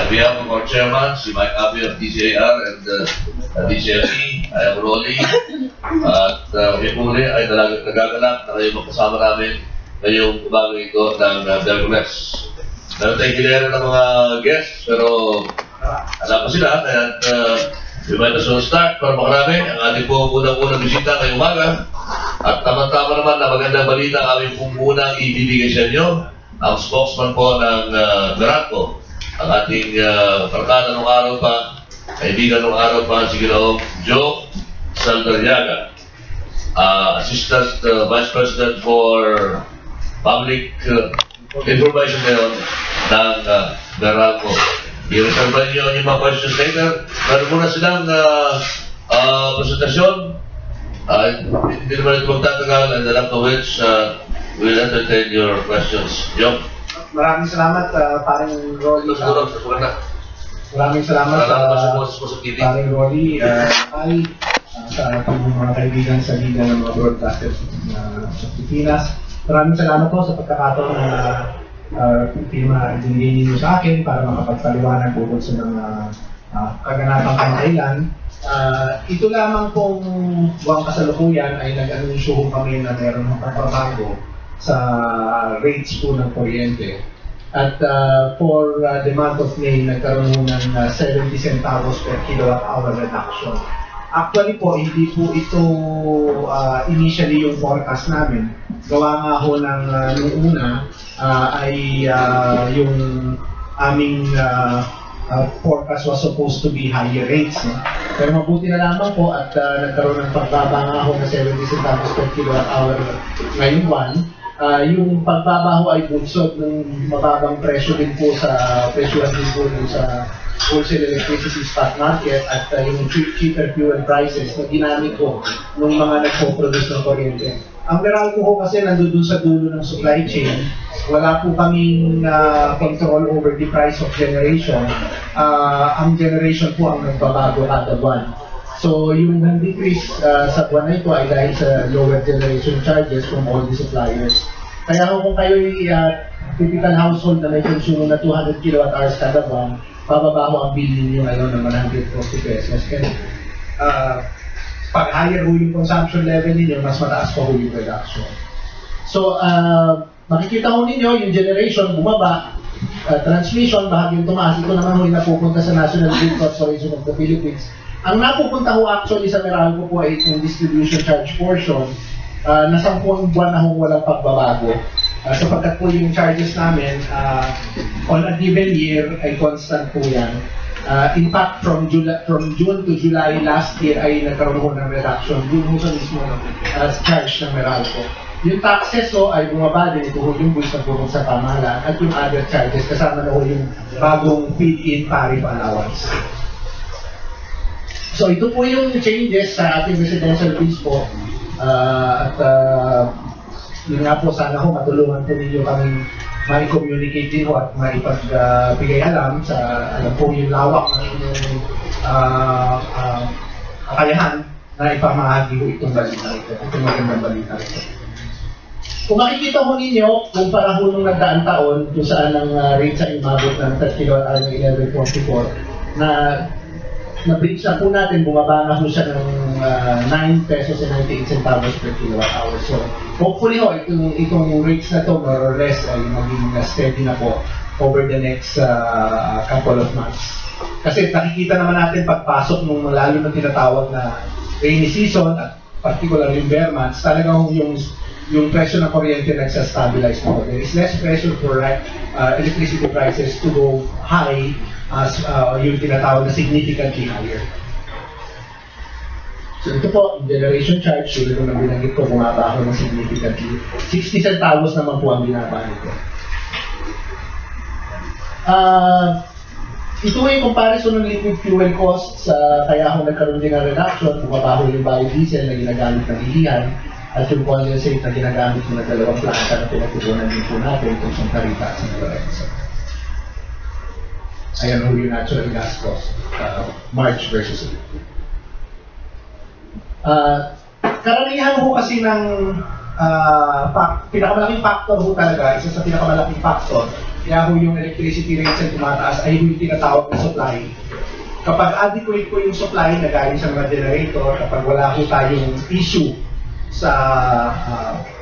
behalf of our chairman, si Mike Abi of DCAR and DCLE, I am Rolly. At uli ay nagagalak na kayo magkasama namin ngayong umaga ito ng Bergules. Meron tayong kilera ng mga guests, pero alam pa sila, at we might as well start para makarami ang ating po unang-unang bisita ngayong umaga. At tama-tama naman na magandang balita ang aming pong unang ibibigay sa inyo, ang spokesman po ng Meralco, ang ating barkada nung araw pa, kaibigan nung araw pa, si Ginoong Joe Saldarriaga, Assistant Vice President for Public Information ngayon ng Meralco. I-reserve nyo yung mga questions later. Meron muna silang presentasyon. Hindi naman ito magtatagal, and after which we'll entertain your questions. Yung? Maraming salamat, paring Rolly. Maraming salamat, paring Rolly. Sa mga kaibigan sa Liga ng mga broadcasters sa Pilipinas. Maraming salamat po sa pagkakataon na pinag-ibigay niyo sa akin para makapagpaliwanag bukod sa mga kaganapang kamailan. Ito lamang pong buwang kasalukuyan ay nag-anunsyo kami na meron ng pagbabago sa rates po ng kuryente. At for the month of May, nagkaroon ng 70 centavos per kilowatt hour reduction. Actually po, hindi po ito initially yung forecast namin. Gawa nga ho ng nung una ay yung aming forecast was supposed to be higher rates. No? Pero mabuti na lamang po at nagkaroon ng pagbaba nga ho na 70 centavos per kilowatt hour ngayong buwan. Yung pagbaba ho ay bunsod ng mababang presyo din po sa presyo din po sa wholesale electricity spot market at yung cheaper fuel prices na ginamit ko ng mga nagpo-produce ng kuryente. Ang Meralco ho kasi nandun sa dulo ng supply chain. Wala po kaming control over the price of generation. Ang generation po ang nagbabago kada buwan. So yung decrease sa buwan na ito ay dahil sa lower generation charges from all the suppliers. Kaya kung kayo'y typical household na may consumo na 200 kilowatt hours kada buwan, bababa ho ang bill ninyo ngayon ng 140 pesos. And pag higher ho yung consumption level ninyo, mas mataas pa ho yung production. So, makikita ho ninyo yung generation bumaba, transmission bahagyang tumaas. Ito naman ho yung napupunta sa National Grid Corporation of the Philippines. Ang napupunta ho actually sa Meralco po ay itong distribution charge portion na 10 buwan na ho walang pagbabago. Sapagkat po yung charges namin on a given year ay constant po yan. In fact, from June to July last year ay nagkaroon ho ng reduction. Yun ho sa mismo charge ng Meralco. Yung taxes ho ay bumaba din. Ito ho yung buwis na purong sa pamahalaan at yung other charges kasama na ho yung bagong feed-in tariff allowance. So ito po yung changes sa ating residential bills po. Yun nga po, sana ho matulungan po ninyo kaming ma-communicate din ho at maipagbigay alam sa alam po yung lawak ng inyong kakayahan na ipamahagi ho itong balita ito, itong magandang balita ito. Kung makikita ho ninyo, kung para ho nung nagdaang taon, kung saan ang rate sa imabot ng 30 kilowatt hour ng 1144, na-breach na po natin, bumaba na po siya ng 9 pesos and 98 centavos per kilowatt hour. So, hopefully ho, itong rates na to, more or less, ay maging steady na po over the next couple of months. Kasi nakikita naman natin pagpasok nung lalo na tinatawag na rainy season, at particularly yung bare months, talagang yung presyo ng kuryente nagsa-stabilize na po. There is less pressure for electricity prices to go high as yung tinatawag na significantly higher. So ito po, generation charge, yun ito nang binanggit ko, bumaba ako ng significantly. 60 centavos naman po ang binaba nito. Ito yung comparison ng liquid fuel costs, kaya ako nagkaroon din ng reduction, bumaba ko yung biodiesel na ginagamit ng ihihan, at yung condensate na ginagamit ng dalawang planta na pinagtutunan din po natin kung saan Tarita at San Lorenzo. Ayan ho yung natural gas cost, March versus April. Karamihan ho kasi ng pinakamalaking factor ho talaga, isa sa pinakamalaking factor kaya ho yung electricity rates ay tumataas ay yung tinatawag na supply. Kapag adequate po yung supply na galing sa mga generator, kapag wala po tayong issue sa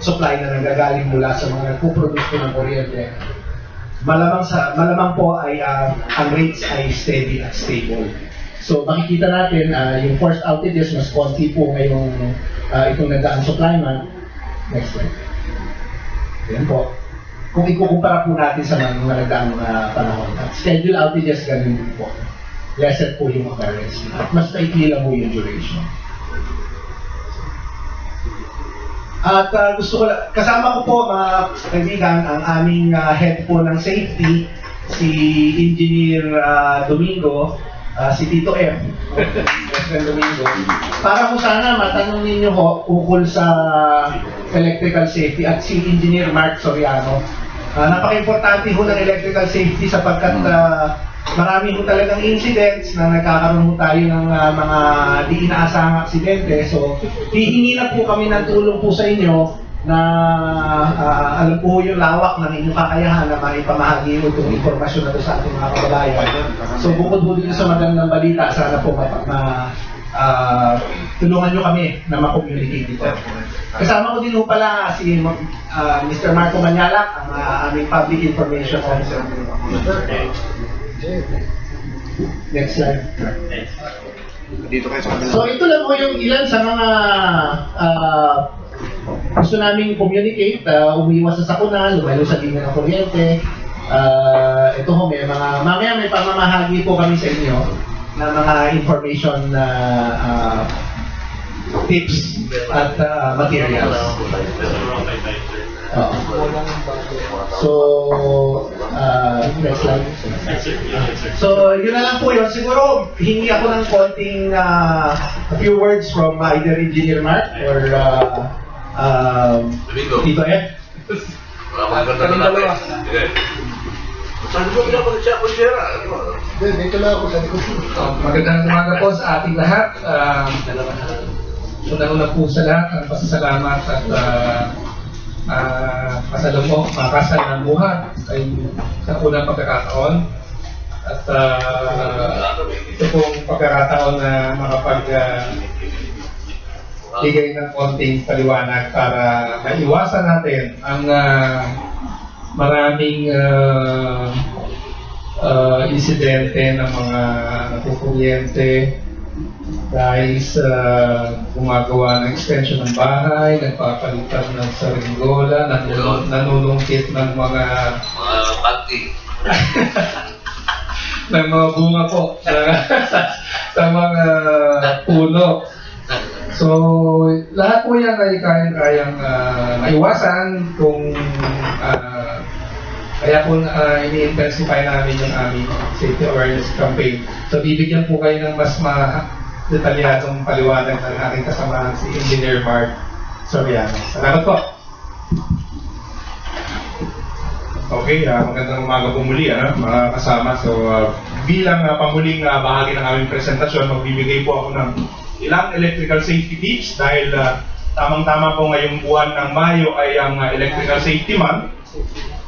supply na nanggagaling mula sa mga nagpo-produce po ng kuryente, malamang po ay ang rates ay steady at stable. So makikita natin yung forced outages mas konti po ngayong itong nagdaang supply month. Next slide. Yan po. Kung ikukumpara po natin sa mga nagdaang panahon. At schedule outages ganun din po. Lesser po yung occurrence. At mas maikli lang po yung duration. At gusto ko, kasama ko po mga kaibigan ang aming head po ng safety, si Engineer Domingo, si Tito F, President Domingo, para po sana matanong ninyo ho ukol sa electrical safety at si Engineer Mark Soriano. Napaka-importante ho ng electrical safety sapagkat marami ho talagang incidents na nagkakaroon ho tayo ng mga di inaasahang aksidente. So, hihingi na po kami ng tulong po sa inyo na alam po yung lawak ng inyong kakayahan na maipamahagi mo itong informasyon na ito sa ating mga kababayan. So bukod po dito sa magandang balita, sana po tulungan nyo kami na ma-communicate dito. Kasama ko din po pala si Mr. Marco Manyalak, ang aming Public Information Officer. Next slide. So ito lang po yung ilan sa mga gusto namin communicate, umiwas sa sakuna, lumayo sa linya ng kuryente. Ito ho, mamaya may pamamahagi po kami sa inyo na mga information na tips at materials. So, next slide. So, yun na lang po yun. Siguro, hingi ako ng konting a few words from either Engineer Mark or Tito F. Kaming dalawa. Saan mo pinapag siya po siya? Dito lang ako sa likod. Magandang umaga po sa ating lahat. Una-una po sa lahat ang pasasalamat at makasal ng buhat ay sa unang pagkakataon. At ito pong pagkakataon na bigay ng konting paliwanag para maiwasan natin ang maraming insidente ng mga nakukuryente dahil sa gumagawa ng extension ng bahay, nagpapalitan ng saringgola, nanunungkit ng mga panty. ng mga bunga po sa mga puno. So, lahat po yan ay kayang maiwasan kung kaya po ini-intensify namin yung aming safety awareness campaign. So, bibigyan po kayo ng mas detalyadong paliwanag ng aking kasamahan si Engineer Mark Soriano. Salamat po! Okay, magandang umaga po muli mga kasama. So, bilang panghuling bahagi ng aming presentasyon, magbibigay po ako ng ilang electrical safety tips dahil tamang-tama po ngayong buwan ng Mayo ay ang Electrical Safety Month.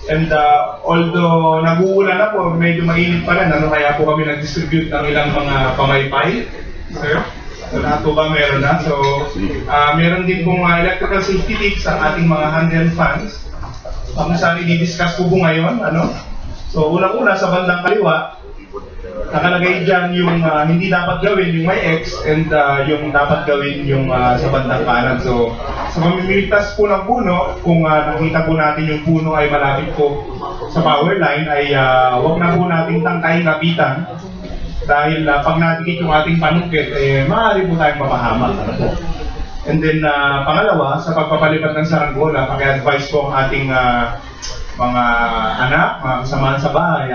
And although nag-uulan na po, medyo mainit pa rin, kaya po kami nag-distribute ng ilang mga pamaypay. Sir, lahat po ba meron na? So, meron din pong electrical safety tips ang ating mga handheld fans. Kung saan i-discuss po ngayon, So, unang-una sa bandang kaliwa, nakalagay dyan yung hindi dapat gawin, yung may X, and yung dapat gawin yung sa bandang kanan. So, sa pamimiligtas po ng puno, kung nakita po natin yung puno ay malapit po sa power line, ay wag na po nating tangkayin kapitan. Dahil pag natikit yung ating panungkit, maaari po tayong mapahamak. And then, pangalawa, sa pagpapalipat ng saranggola, paki-advise po ang ating mga anak, mga kasamahan sa bahay,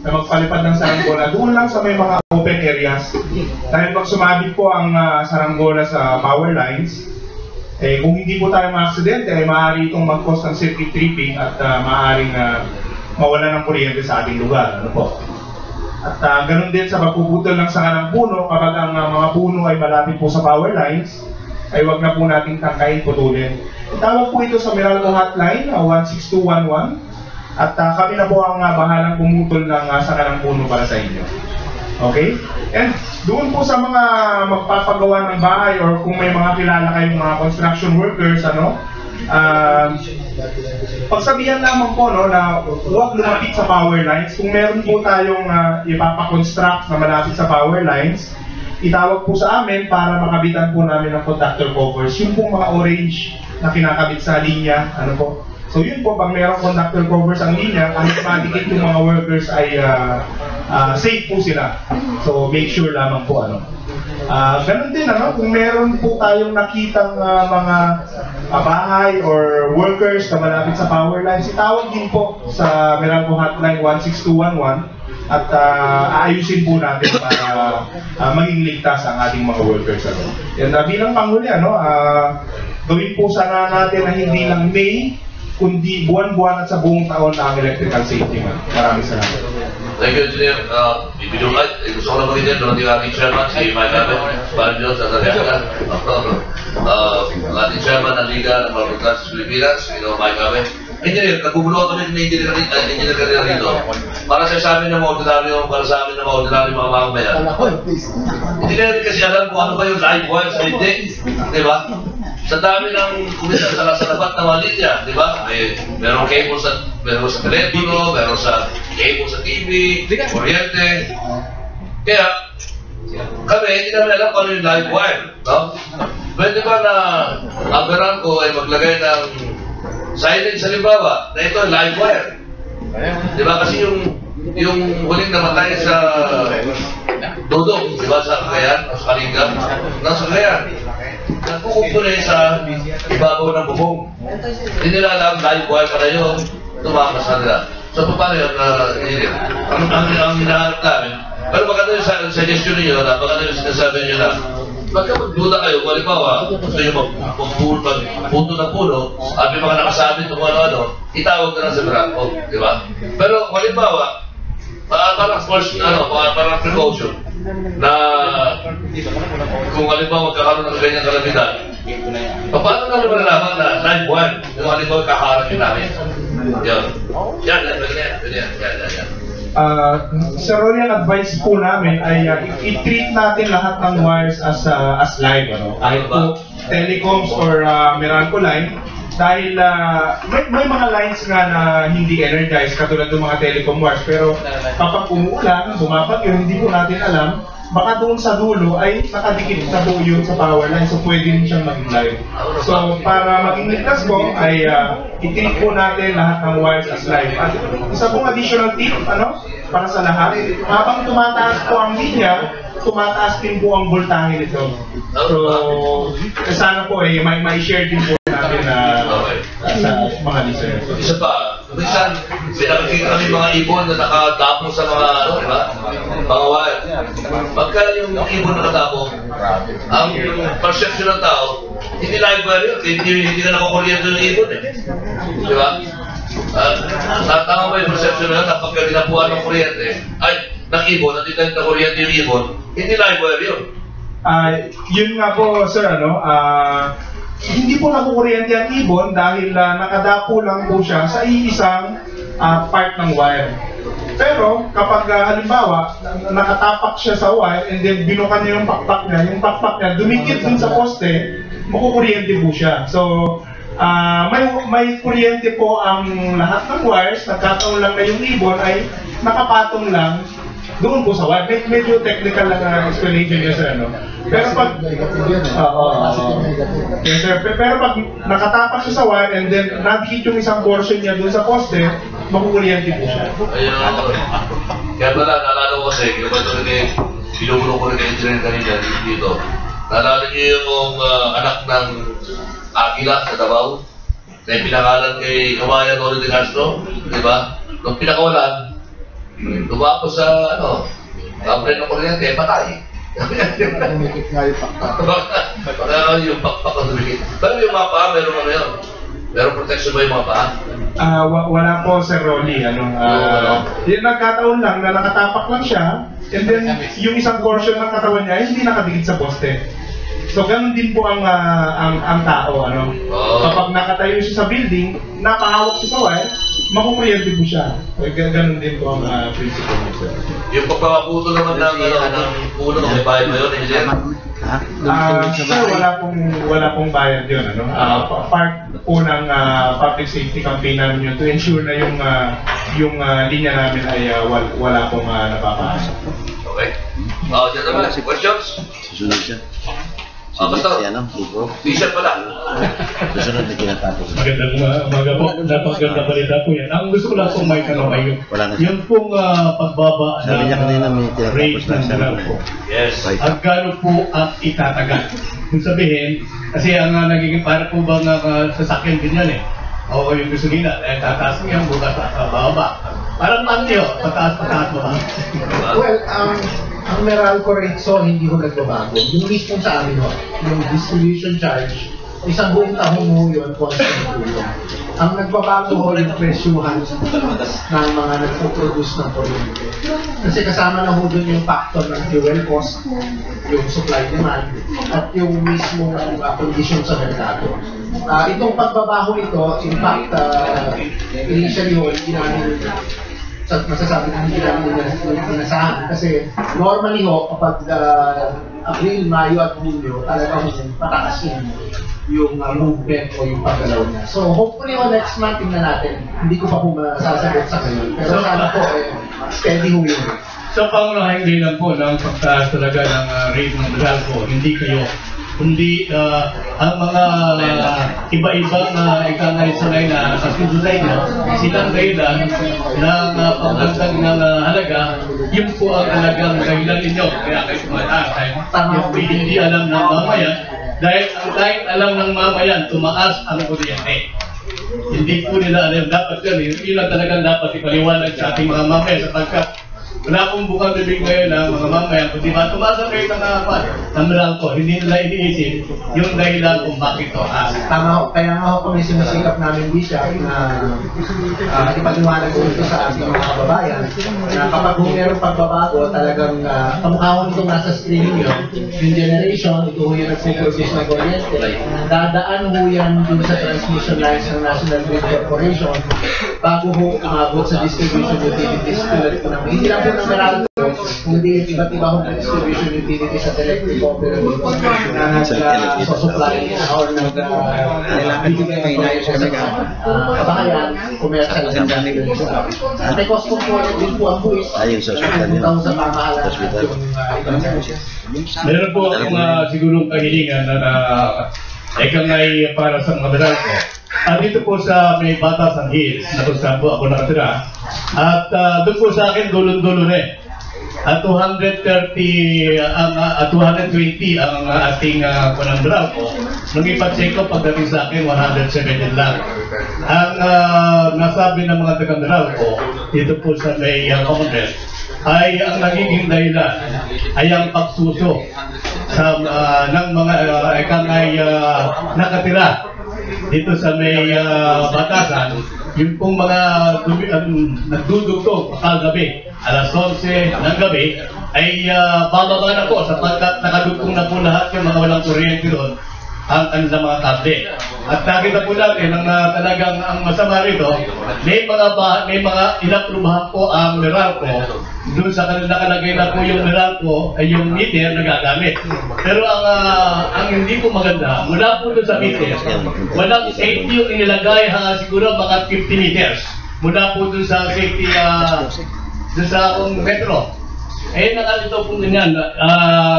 na magpalipad ng saranggola doon lang sa may mga open areas. Dahil pag sumabit po ang saranggola sa power lines, kung hindi po tayo ma-aksidente, ay maaari itong mag-cause ng circuit tripping at maaaring mawala ng kuryente sa ating lugar. At ganun din sa pagpuputol ng sanga ng puno, kapag ang mga puno ay malapit po sa power lines, ay wag na po nating tangkayin, putulin. Tawag po ito sa Meralco Hotline, 16211. At kami na po ang bahalang pumutol ng sanga ng puno para sa inyo. Okay? And doon po sa mga magpapagawa ng bahay or kung may mga kilala kayong mga construction workers, pagsabihan lamang po na huwag lumapit sa power lines. Kung meron po tayong ipapakonstruct na malapit sa power lines, itawag po sa amin para makabitan po namin ng conductor covers. Yung pong mga orange na kinakabit sa linya, So yun po, pag mayroong conductor covers ang linya, kahit madikit yung mga workers ay safe po sila. So make sure lamang po ganun din kung meron po tayong nakitang mga bahay or workers na malapit sa power lines, itawag din po sa Meralco Hotline 16211 at aayusin po natin para maging ligtas ang ating mga workers. Yan, bilang panghuli, gawin po sana natin na hindi lang May, kundi buwan-buwan at sa buong taon na ang electrical safety man. Maraming salamat. Thank you, Engineer. Gusto ko na mag-init, dumating ang ating chairman, si Mike Abe, Banjo, sa Tariaga. Ang ating chairman ng Liga ng Mga Pagkakas sa Pilipinas, Mike Abe. Engineer, nagbubulo kami ng engineer kanina rito. Para sa amin na mga ordinaryo, para sa amin na mga ordinaryo mga mamamayan. Hindi na rin kasi alam kung ano ba yung live wire sa hindi. Di ba? Sa dami ng kumita sa labat na mga linya, di ba? Merong cable sa telepono, meron sa cable sa TV, kuryente. Kaya, kami, hindi namin alam kung ano yung live wire. No? Pwede ba na ang Meralco ay maglagay ng signage sa limbawa na ito live wire? Di ba? Kasi yung huling namatay sa Dodong, di ba? Sa Cagayan, sa Kalinga, nasa Cagayan. Nagkukumpuni sa ibabaw ng bubong. Hindi nila alam live wire para yun, tumakas na nila. So, paano yun? Ang hinahanap namin. Pero maganda yung suggestion niyo, maganda yung sinasabi niyo na pagka magduda kayo, kung halimbawa, gusto nyo magpunto ng puno, at may mga nakasabit kung ano-ano, itawag na lang sa Meralco, di ba? Pero kung halimbawa, parang precaution, na kung halimbawa magkakaroon ng ganyang kalamidad, paano namin malalaman na live wire, yung halimbawa kakaharap yun namin? Yan. Yan. Sir Rory, ang advice po namin ay i-treat natin lahat ng wires as live, kahit po telecoms or Meralco line, dahil may mga lines nga na hindi energized katulad ng mga telecom wires, pero kapag umuulan, bumabagyo, hindi po natin alam, baka doon sa dulo ay nakadikit na po yun sa power line, so pwede rin siyang maging live. So para maging ligtas po ay i-treat po natin lahat ng wires as live. At isa pong additional tip para sa lahat, habang tumataas po ang linya, tumataas din po ang voltahe nito. So sana po may-share din po natin sa mga listeners. Isa pa, minsan, pinakikita kami mga ibon na nakatapong sa mga, mga wire. Pagka yung ibon nakatapong, ang perception ng tao, hindi live wire yun, hindi na nakakuryente yung ibon Di ba? Tama ba yung perception na yun, na pagka dinapuan ng kuryente, ng ibon, at hindi na kuryente yung ibon, hindi live wire yun. Yun nga po, sir, hindi po nakukuryente ang ibon dahil nakadapo lang po siya sa iisang part ng wire. Pero kapag halimbawa nakatapak siya sa wire and then binukan niya yung pakpak niya dumikit dun sa poste, makukuryente po siya. So may kuryente po ang lahat ng wires, nagkataon lang na yung ibon ay nakapatong lang doon po sa wire. Medyo technical lang na explanation niya, sir, Pero pag yes, sir. Pero pag nakatapak siya sa wire and then nabihit yung isang portion niya doon sa poste, makukuryente po siya. Ayun. Kaya pala, naalala ko kasi, binubulong ko rin kay engineer kanina dito. Naalala niyo yung anak ng Aquila sa Davao? Na pinakalan kay Kabayan Noli de Castro, di ba? Nung pinakawalan, lumako sa kapre ng kuryente, patay. Tumikit nga yung pakpak. Yung pakpak ang tumikit. Pero yung mga paa, meron yun? Meron protection ba yung mga paa? Wala po, Sir Rolly. Yung nagkataon lang na nakatapak lang siya, and then yung isang portion ng katawan niya hindi nakadikit sa poste. So ganun din po ang tao, Kapag nakatayo siya sa building, nakahawak siya sa wire, makukuryente po siya. Ganun din po ang principle niya, sir. Yung pagpapaputo naman ng puno, may bayad ba yun, engineer? Sir, wala pong bayad yun. Part po ng public safety campaign namin yun to ensure na yung linya namin ay wala pong napapasok. Okay. Dyan naman, questions? Susunod siya. Basta, Buko. t-shirt pala. Susunod na kinatapos. Magandang umaga po. Napaganda balita po yan. Ang gusto ko lang pong may tanong ay yung pong pagbaba Sabi niya kanina may rate tinatapos na ng siya. dalag po. Yes. At gaano po ang itatagal? Kung sabihin, kasi ang nagiging para po bang sasakyan din yan eh. O yung gasolina, tataas niya, bukas bababa. Parang mantyo, pataas, baba. Well, ang Meralco rate hindi ko nagbabago. Yung mismo sa amin yung distribution charge, isang buong taon mo yun, constant po yun. Ang nagbabago yung presyuhan ng mga nagpo-produce ng kuryente. Kasi kasama na doon yung factor ng fuel cost, yung supply demand, at yung mismo condition sa merkado. Itong pagbabago ito, in fact, initially hindi namin masasabi na hindi namin inasahan kasi normally kapag April, Mayo at Hunyo talagang patakas yung movement o yung paggalaw niya. So hopefully next month tingnan natin. Hindi ko pa po masasagot sa ngayon. Pero sana po steady ho yun. So pangunahin din lang po ng pagtaas talaga ng rate ng Meralco, hindi kayo kundi ang mga iba-ibang ikangay-sanay na kasunod nyo, silang dahilan ng pagdagdag ng halaga, yun po ang halagang dahilan ninyo. Kaya kayo tumataas. Yung hindi alam ng mamayan, dahil alam ng mamayan, tumaas ang kuryente. Hindi po nila alam. Dapat yun ang talagang dapat ipaliwanag sa ating mga mamayan sapagkat wala pong bukang bibig ngayon ng mga mamayan, kundi ba tumasa kayo ng Meralco, hindi nila iniisip yung dahilan kung bakit ito. Tama ho, kaya nga ho kami sinasikap namin Bishop na ipaliwanag ito sa ating mga kababayan na kapag mayroong pagbabago, talagang kamukha ho nitong nasa streaming yun, yung generation, ito ho yung nagpo-produce ng kuryente, dadaan ho yan dun sa transmission lines ng National Grid Corporation bago ho umabot sa distribution utilities tulad po ng hindi lang po ng Meralco, kundi iba't iba hong distribution utilities at electric operator na nag-supply or nag-bigay sa kabahayan, commercial at may cost component din po ang buwis Ayun sa hospital yun. sa pamahalaan Hospital. Meron po akong sigurong kahilingan na ikangay para sa mga Meralco. Dito po sa may Batasan Hills, na kung saan po ako nakatira. At doon po sa akin, dulo-dulo rin. At 220 ang ating panang Meralco. Nung ipacheck ko, pagdating sa akin, 170 lang. Ang nasabi ng mga taga Meralco, dito po sa may Commonwealth, ay ang nagiging dahilan ay ang pagsuso ng mga ikangay nakatira dito sa may Batasan, yung pong mga nagdudugtog kagabi, alas 11 ng gabi, ay bababa na po sapagkat nakadugtong na po lahat yung mga walang kuryente doon ang kanilang mga kable. At nakita po natin ang talagang ang masama rito, may mga inaprubahan po ang Meralco. Doon sa kanila nakalagay na po yung Meralco ay yung meter na gagamit. Pero ang hindi po maganda, mula po doon sa meter, walang safety yung inilagay siguro mga 50 meters. Mula po doon sa safety, doon sa metro. Nakalito po ganyan,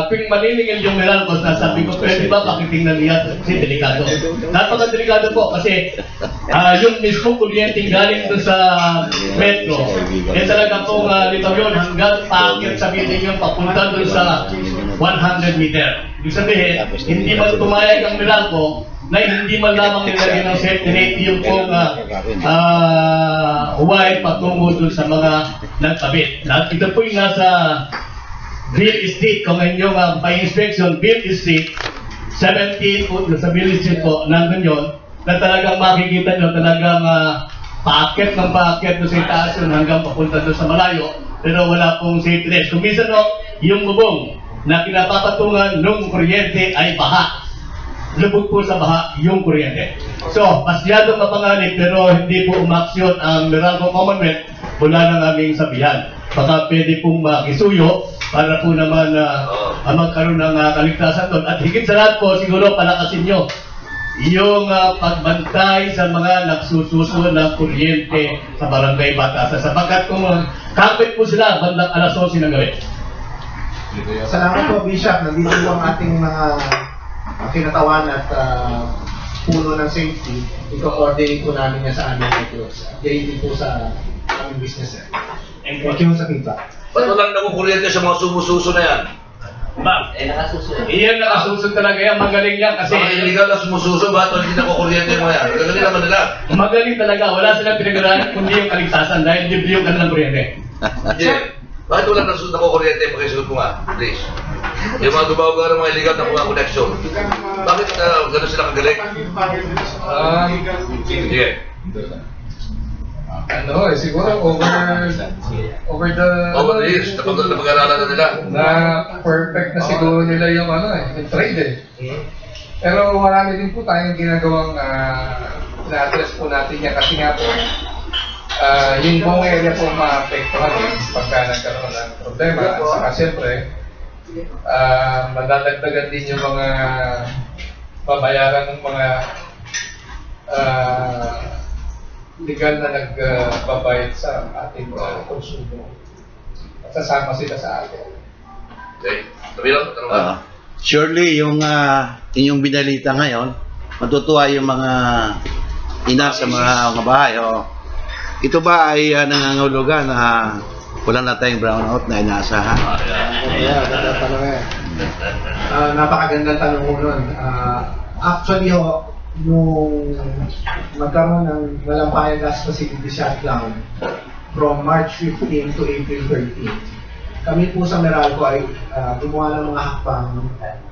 kung maniningil yung Meralco, sabi ko, pwede ba pakitingnan niya? Kasi delikado. Napaka-delikado po kasi yung mismo kuryenteng galing doon sa metro, talaga pong litaw yun hanggang paakit sa building yung papunta doon sa 100 meter. Ibig sabihin, hindi man tumayag ang Meralco na hindi man lamang nilagay ng safety net yung pong wire patungo doon sa mga nagkabit. At ito po yung nasa Bill Street, kung inyong pa-inspection, Bill Street, 17 po, sa Bill Street po, nandun yun, na talagang makikita nyo, talagang paakit ng paakit doon sa itaas yun hanggang papunta doon sa malayo, pero wala pong safety net. Kung minsan yung bubong na pinapapatungan ng kuryente ay baha. lubog po sa baha yung kuryente. So, masyadong mapanganib pero hindi po umaksyon ang Meralco Commonwealth mula ng aming sabihan. Baka pwede pong makisuyo para po naman magkaroon ng kaligtasan doon. At higit sa lahat po, siguro palakasin nyo yung pagbantay sa mga nagsususo ng kuryente sa Barangay Batasan. Sapagkat kung kapit po sila, bandang alas 11 ng gabi. Salamat po, Bishop. Nandito po ang ating mga kinatawan at puno ng safety. Ito-coordinate po namin yan sa aming networks. Yan din po sa aming business. Thank you sa kita. Ba't walang nakukuryente sa mga sumususo na yan? Ma'am, iyan nakasuso talaga yan. Magaling yan kasi... Mga illegal na sumususo, ba't hindi nakukuryente mo yan? Gagaling naman nila. Magaling talaga. Wala silang pinag-aralan kundi yung kaligtasan dahil libre yung kanilang kuryente. Hindi. Bakit walang nakukuryente? Pakisugot mo nga, please. Yung mga gumawa ng mga illegal na mga connection. Bakit gano'n sila kagaling? Sige. Siguro over the years, napag-aralan na nila. na perfect na siguro nila yung yung trade Pero marami din po tayong ginagawang na-address po natin yan kasi nga po yung buong area po maapektuhan pagka nagkaroon ng problema. At saka siyempre, madadagdagan din yung mga babayaran ng mga legal na nagbabayad sa ating konsumo. Sasama sila sa atin. Okay. Sabi lang, tanong ka. Surely, yung inyong binalita ngayon, matutuwa yung mga ina sa mga bahay. Ito ba ay nangangahulugan na wala na tayong brownout na inaasahan? Ganda tanong eh. Napakagandang tanong mo nun. Actually, nung magkaroon ng Malampaya Gas Facility shutdown from March 15 to April 13, kami po sa Meralco ay gumawa ng mga hakbang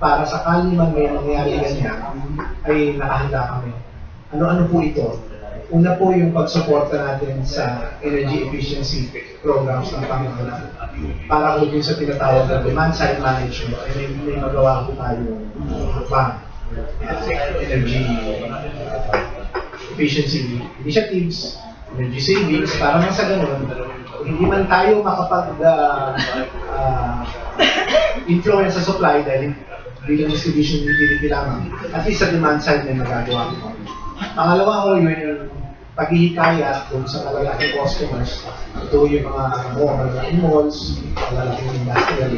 para sakali man may nangyari ganyan ay nakahanda kami. Ano-ano po ito? Una po yung pagsuporta natin sa energy efficiency programs ng Panginoon para po din sa tinatawag na demand side management ay may magawa po tayo hakbang. Energy efficiency initiatives, energy savings, para man sa ganun, hindi man tayo makapag-influence sa supply dahil bilang distribution utility lamang, at least sa demand side may magagawa ko. Pangalawa ko, yung paghihikayat kung sa malalaking customers, ito yung mga malalaking malalaking industrial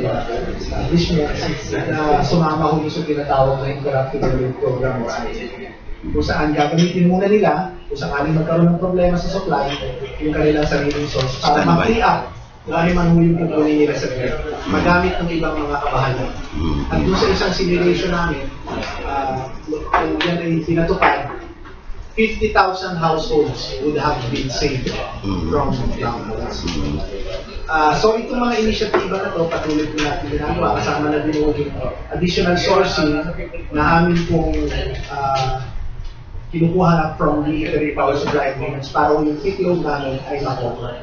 establishments na sumama ko sa tinatawag na interactive load program kung saan gagamitin muna nila kung sakaling magkaroon ng problema sa supply yung kanilang sariling source para mag-free up kung ano man yung kukunin nila sa grid magamit ng ibang mga kabahayan. At doon sa isang simulation namin, kung yan ay pinatupad, 50,000 households would have been saved from blackouts. So itong mga inisyatiba na ito, patuloy po natin ginagawa, kasama na din yung additional sourcing na amin pong kinukuha na from the Iterate Power Supply Agreements para yung peak load namin ay makover.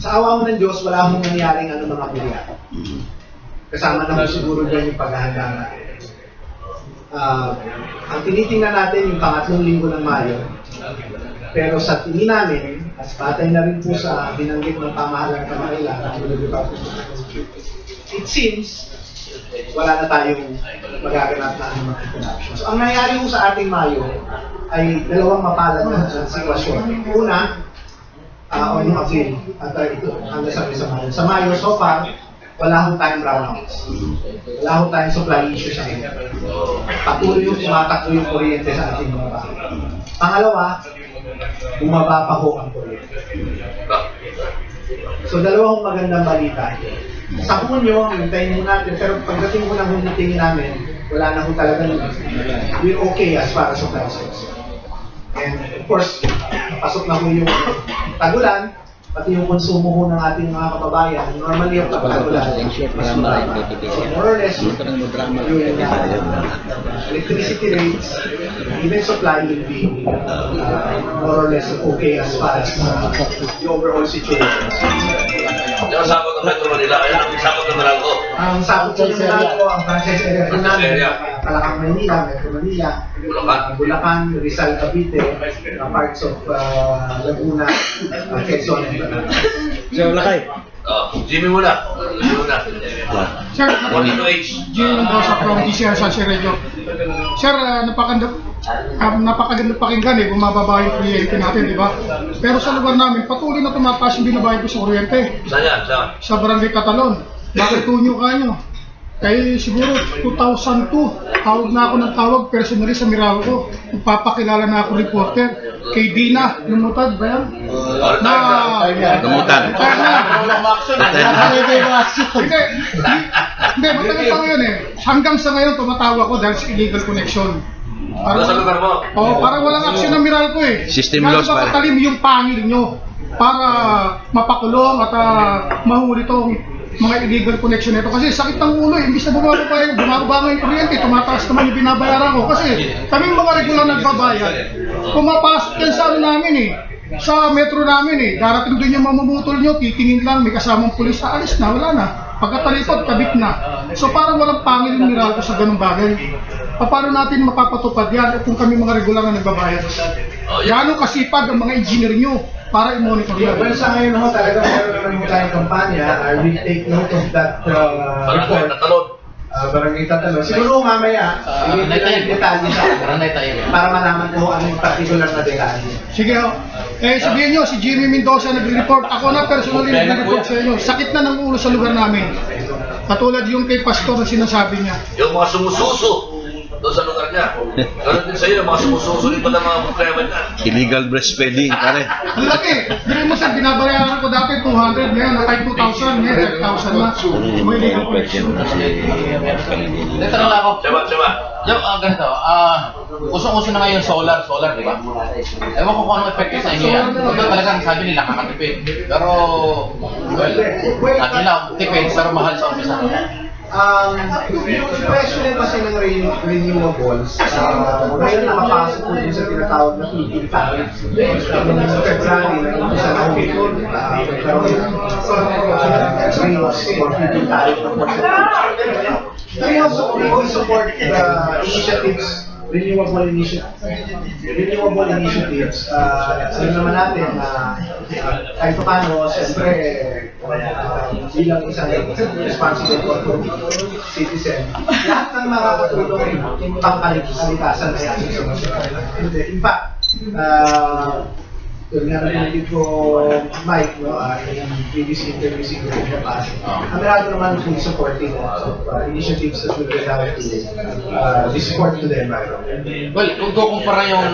Sa awa mo ng Diyos, wala akong nangyaring mga bilya. Kasama na siguro dyan yung paghahanda natin. Ang tinitingnan natin yung pangatlong linggo ng Mayo, pero sa tingin namin, as batay na rin po sa binanggit ng pamahalang kamailan, it seems, wala na tayong magaganap na mga interruption. So ang nangyari po sa ating Mayo ay dalawang mapalad na sitwasyon. Una, on yung April, at ito, hanggang sa Mayo. Sa Mayo, so far, wala akong tayong brownouts. Wala akong tayong supply issue sa akin. Patuloy yung tumatakbo yung kuryente sa ating mga bahay. Pangalawa, bumaba pa ho ang kuryente. So dalawang magandang balita. Sa Hunyo, hintayin mo natin, pero pagdating mo ng Hunyo tingin namin, wala na ho talaga naman. We're okay as far as supply source. And of course, pasok na ho yung tagulan, pati yung konsumo ho ng ating mga kababayan. Normally yung pagtagulan, mas marami. So more or less, yung electricity rates, even supply will be more or less okay as far as the overall situation. Yung sakot ng Metro Manila, ayun ang sakot ng Meralco. Ang sakot sa Limonado, ang franchise area po namin, Calacang, Manila, Metro Manila, Bulacan, Rizal, Cavite, parts of Laguna, Quezon, and Banana. So, lakay. Jimmy muna. Sir, What is the age? Jim Mendoza from DCR Sashi Radio. Sir, napakaganda pakinggan bumababa yung kuryente natin, di ba? Pero sa lugar namin, patuloy na tumataas yung binabayad ko sa kuryente. Saan yan? Saan? Sa Barangay Catalon. Bakit tunyo kanyo? Kaya siguro 2002, tawag na ako ng tawag personally sa Meralco. Magpapakilala na ako reporter kay Dina Lumutad ba yan? Lumutan. Hindi, matagal pa ngayon Hanggang sa ngayon tumatawa ko dahil sa illegal connection. Para sa lugar mo? Parang walang aksyon ng Meralco System loss ba katalim yung pangil nyo para mapakulong at mahuli tong mga illegal connection nito kasi sakit ng ulo imbis na bumababa yung kuryente, tumataas naman yung binabayaran ko kasi kami mga regular nagbabayad, pumapasok yan sa namin sa metro namin darating doon yung mamumutol nyo, titingin lang, may kasamang pulis, alis na, wala na, pagkatalikod, kabit na. So parang walang pangil yung Meralco sa ganung bagay. Paano natin mapapatupad yan kung kami mga regular na nagbabayad? Gano'ng kasipag ang mga engineer nyo para i-monitor yan? Well, sa ngayon ho, talaga meron naman tayong kampanya. I will take note of that report. Barangay Tatalon. Siguro mamaya, ibigay ko yung detalye sa akin para malaman ko ano yung particular na detalye. Sige ho. Sabihin nyo, si Jimmy Mendoza nagre-report. Ako na personally nagre-report sa inyo. Sakit na ng ulo sa lugar namin. Katulad yung kay Pastor na sinasabi niya. Yung mga sumususo doon sa lugar niya. Ganun din sa iyo, mga sumususo din pala mga problema niya. Illegal breastfeeding, pare. Ang laki. Hindi mo sir, binabayaran ko dati 200 ngayon, nakay 2,000 ngayon, 5,000 na. May legal collection. Dito na ako. Diba? Yung ganito, usong-uso na ngayon solar, di ba? Ewan ko kung ano epekto sa inyo yan. Ito talagang sabi nila kakatipid. Pero, well, at nila, tipid, pero mahal sa umpisa. Yung presyo din kasi ng renewables, ngayon na mapasok po din sa tinatawag na feed-in tariff. Noong February, nag-umpisa na ako ito, rates for feed-in tariff ng percentage. We also support initiatives, renewable initiatives. Alam naman natin na kahit paano, siyempre, bilang isang responsible corporate citizen, lahat ng mga katulong pangkalikasan na yan. In fact, yun nga natin ko, Mike, in previous interviews in the past, Meralco naman fully supporting initiatives that will allow to be support to the environment. Well, kung kukumpara yung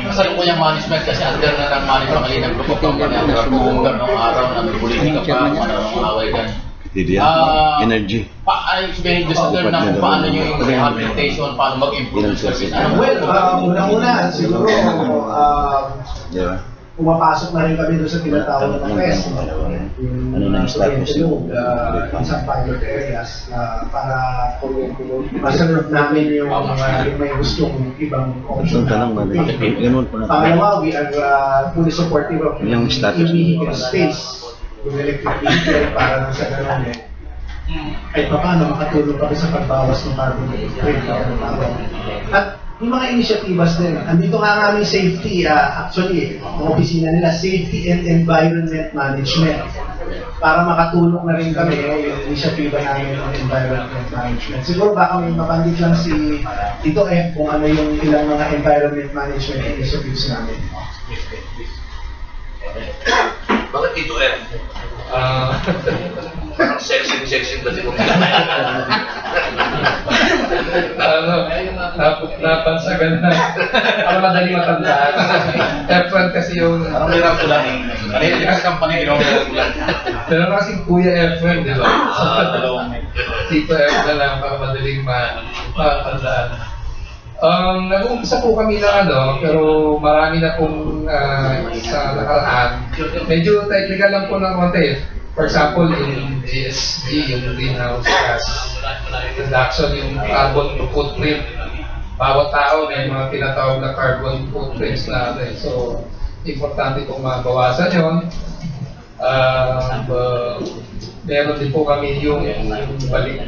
kasalukuyang management kasi under na ng management kalinang grupo company under Bungar noong araw ng politika pa, ng away gan. Energy. Ay, sabihin gusto ko na kung paano yung rehabilitation, paano mag-improve kasi. Well, unang-una, siguro, pumapasok na rin kami doon sa tinatawag na PES. Ano na yung status yung isang pilot areas para masunod namin yung may gustong ibang option. Pangalawa, we are fully supportive of yung status vehicle space. Yung electric vehicle para sa ganun kahit pa paano makatulong kami sa pagbawas ng carbon footprint. At yung mga inisyatibas din, andito nga nga may safety, actually, ang opisina nila, Safety and Environment Management. Para makatulong na rin kami yung inisyatiba namin ng environment management. Siguro baka may mabanggit lang si Tito F kung ano yung ilang mga environment management initiatives namin. Bakit Tito F? Parang sexy kasi kung napansagan na. Para madali matandaan. F1 kasi yung... Parang may rampo lang. Kanina kasi company, ginawa may rampo lang. Pero kasing Kuya F1, di ba? Tito F na lang para madaling matandaan. Nag-uumpisa po kami ng pero marami na pong sa nakaraan. Medyo technical lang po ng konti. For example, in GSG, yung greenhouse gas reduction, yung carbon footprint. Bawat tao may mga tinatawag na carbon footprints natin. So, importante pong mabawasan yun. meron din po kami yung balik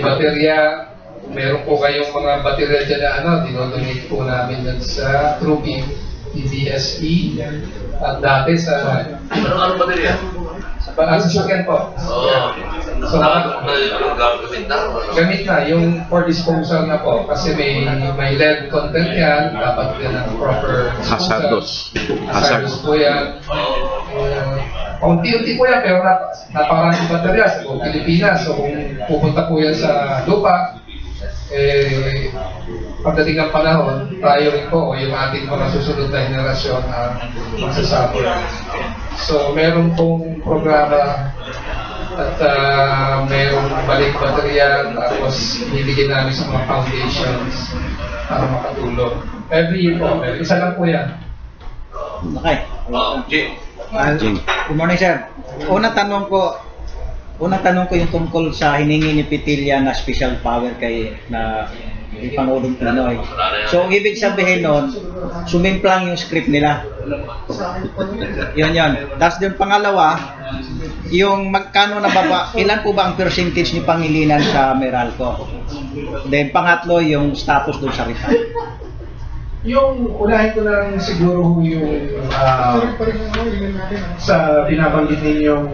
baterya. Meron po kayong mga baterya dyan na ano, dinodonate po namin dyan sa Truby PBSE. At dati sa... Ano ba din yan? Sa sasakyan po. Oo. So, gamit na, yung for disposal na po. Kasi may lead content yan, dapat din ang proper disposal. Hazardous po yan. Unti-unti po yan, pero napakaraming baterya sa Pilipinas. So kung pupunta po yan sa lupa, pagdating ng panahon, tayo rin po, yung ating mga susunod na henerasyon ang masasabot. So meron pong programa at mayroong balik baterya, tapos binibigyan namin sa mga foundations para makatulong. Every year po, isa lang po yan. Okay. Good morning, sir. Unang tanong ko yung tungkol sa hiningi ni Petilla na special power kay na yung Pangulong Pinoy. So, ang ibig sabihin nun, sumimplang yung script nila. Yun. Tapos yung pangalawa, yung magkano na baba, ilan po ba ang percentage ni Pangilinan sa Meralco? Then, pangatlo, yung status doon sa Rizal. Yung unahin ko lang siguro yung sa binabanggit ninyong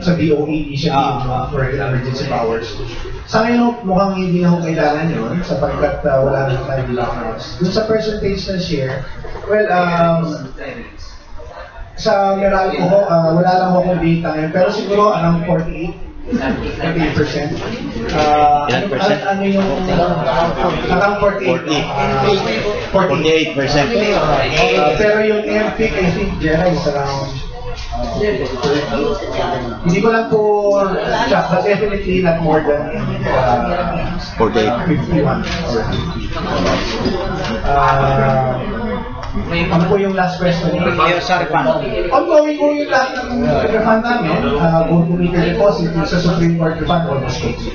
sa DOE initiative for emergency powers. Sa ngayon, mukhang hindi na ho kailangan yun sapagkat wala na tayo blackouts. Dun sa percentage na share, well, sa Meralco ho, wala lang ho akong data ngayon, pero siguro around 48%. Ano yung around 48%. Pero yung MPIC, I think, Jera is around hindi ko lang po check, but definitely not more than 51. Ano po yung last question? Ongoing po yung lahat ng refund namin. Both committed deposit sa Supreme Court refund almost complete.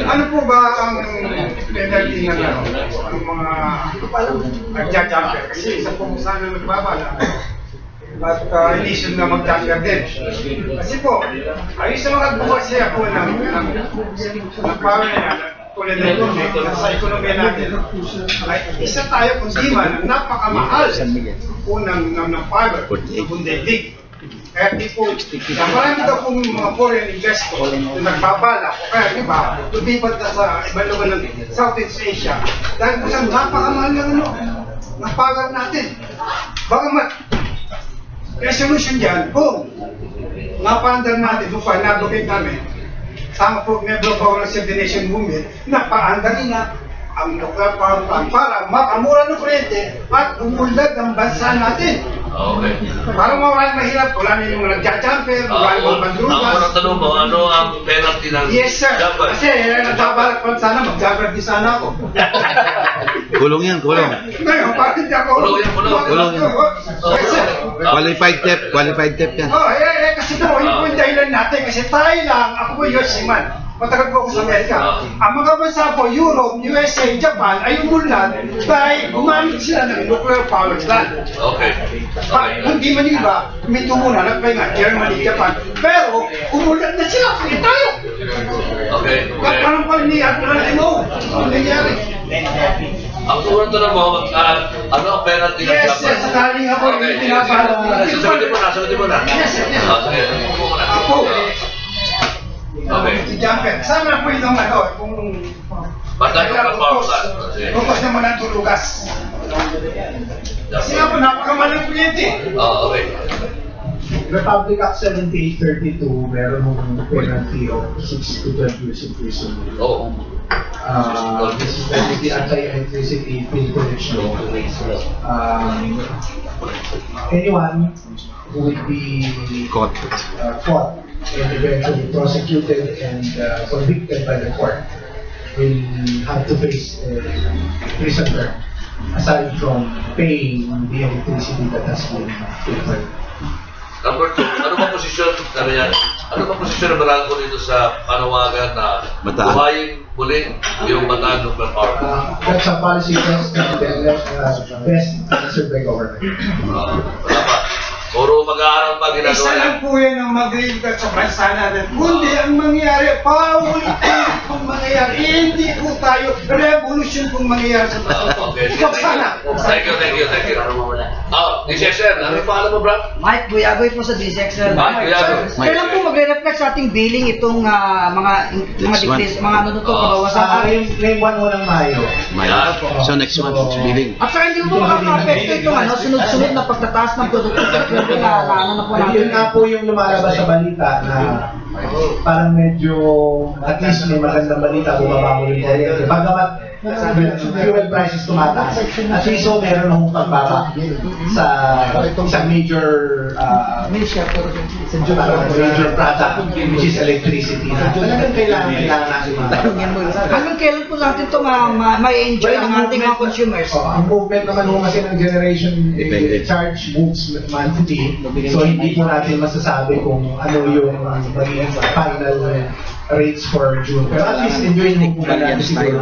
Ano po ba ang penalty ng mga nagja-jumper? Kasi isa po sana nagbabala at inisip na mag-jumper din. Kasi po, ayun sa mga buwasi ako ng power na tulad na ito, sa ekonomiya natin, ay isa tayo kundi man napakamahal po ng power, ng daigdig. Kaya di po, marami daw pong mga foreign investor na nagbabala o kaya iba, lumipat na sa ibang lugar ng Southeast Asia dahil po sa napakamahal ng power natin. Baka resolution dyan, kung napandar natin, kung nabukit namin, sama po member of our Nation Movement, napaandarin na ang nuclear power plant para makamura ng kuryente at umulad ang bansa natin. Okay. Para mawala mahirap, wala na yung nagja-jumper, wala yung bandrugas. Ang unang tanong mo, ano ang penalty ng Yes, sir. jumper? Kasi nagbabalak pa sana, mag-jumper din sana ako. Kulong yan, kulong. Ngayon, bakit ako? Kulong yan. Qualified theft yan. Kasi po, yun po yung dahilan natin. Kasi tayo lang, ako po US man. Matagal po ako sa Amerika. Ang mga bansa po, Europe, USA, Japan, ay umulan dahil gumamit sila ng nuclear power plant. Okay. Hindi man yung iba, minto muna, nagpahinga, Germany, Japan. Pero, umulan na sila, sige tayo. Okay. Parang palinihan ko na mo. Ano nangyari? Ang unang tanong mo, ano ang penalty ng jumper? Yes, sakaling ako yung pinapahala. Sagutin mo na. Yes. Sige, Ako. Okay. Si Jumper. Sana po yung kung Basta yung power plant. focus naman ang tulugas. Kasi nga po, napakamahal ng kuryente. Okay. Republic Act 7832, meron mong penalty of 6 to 12 years in prison. This is the anti-electricity bill collection law. Anyone who would be caught and eventually prosecuted and convicted by the court will have to face prison term aside from paying the electricity that has been paid. Number 2, ano ba posisyon ng Meralco dito sa panawagan na buhayin muli yung Bataan Nuclear Power Plant. That's a policy best answered by government. Wala pa. Puro mag-aaral pa ginagawa Isa lang po yan ang mag-iingat sa bansa natin. Kundi ang mangyayari, paulit-ulit kung mangyayari. Hindi po tayo revolution kung mangyayari sa bansa. Okay, Ikaw sana. Thank you. DCSR, ano yung pangalan mo, Brad? Mike Buyagoy po sa DZXL. Mike Buyagoy. Kailan po magre-reflect sa ating billing itong mga decrease, mga ano to, kabawasan? May 1 ng Mayo. So next month, it's billing. At saka hindi po makaka-apekto itong sunod-sunod na pagtataas ng produkto. Yun nga po yung lumalabas sa balita na parang medyo at least may magandang balita bumaba mo yung kuryente. Bagamat fuel prices tumataas. At least so meron akong pagbaba sa isang major product which is electricity. Talagang kailangan natin hanggang kailan po natin ito ma-enjoy ang ating mga consumers? Ang movement naman ho kasi ng generation charge moves monthly. So hindi po natin masasabi kung ano yung magiging final rates for June. Pero at least enjoy mo po natin siguro.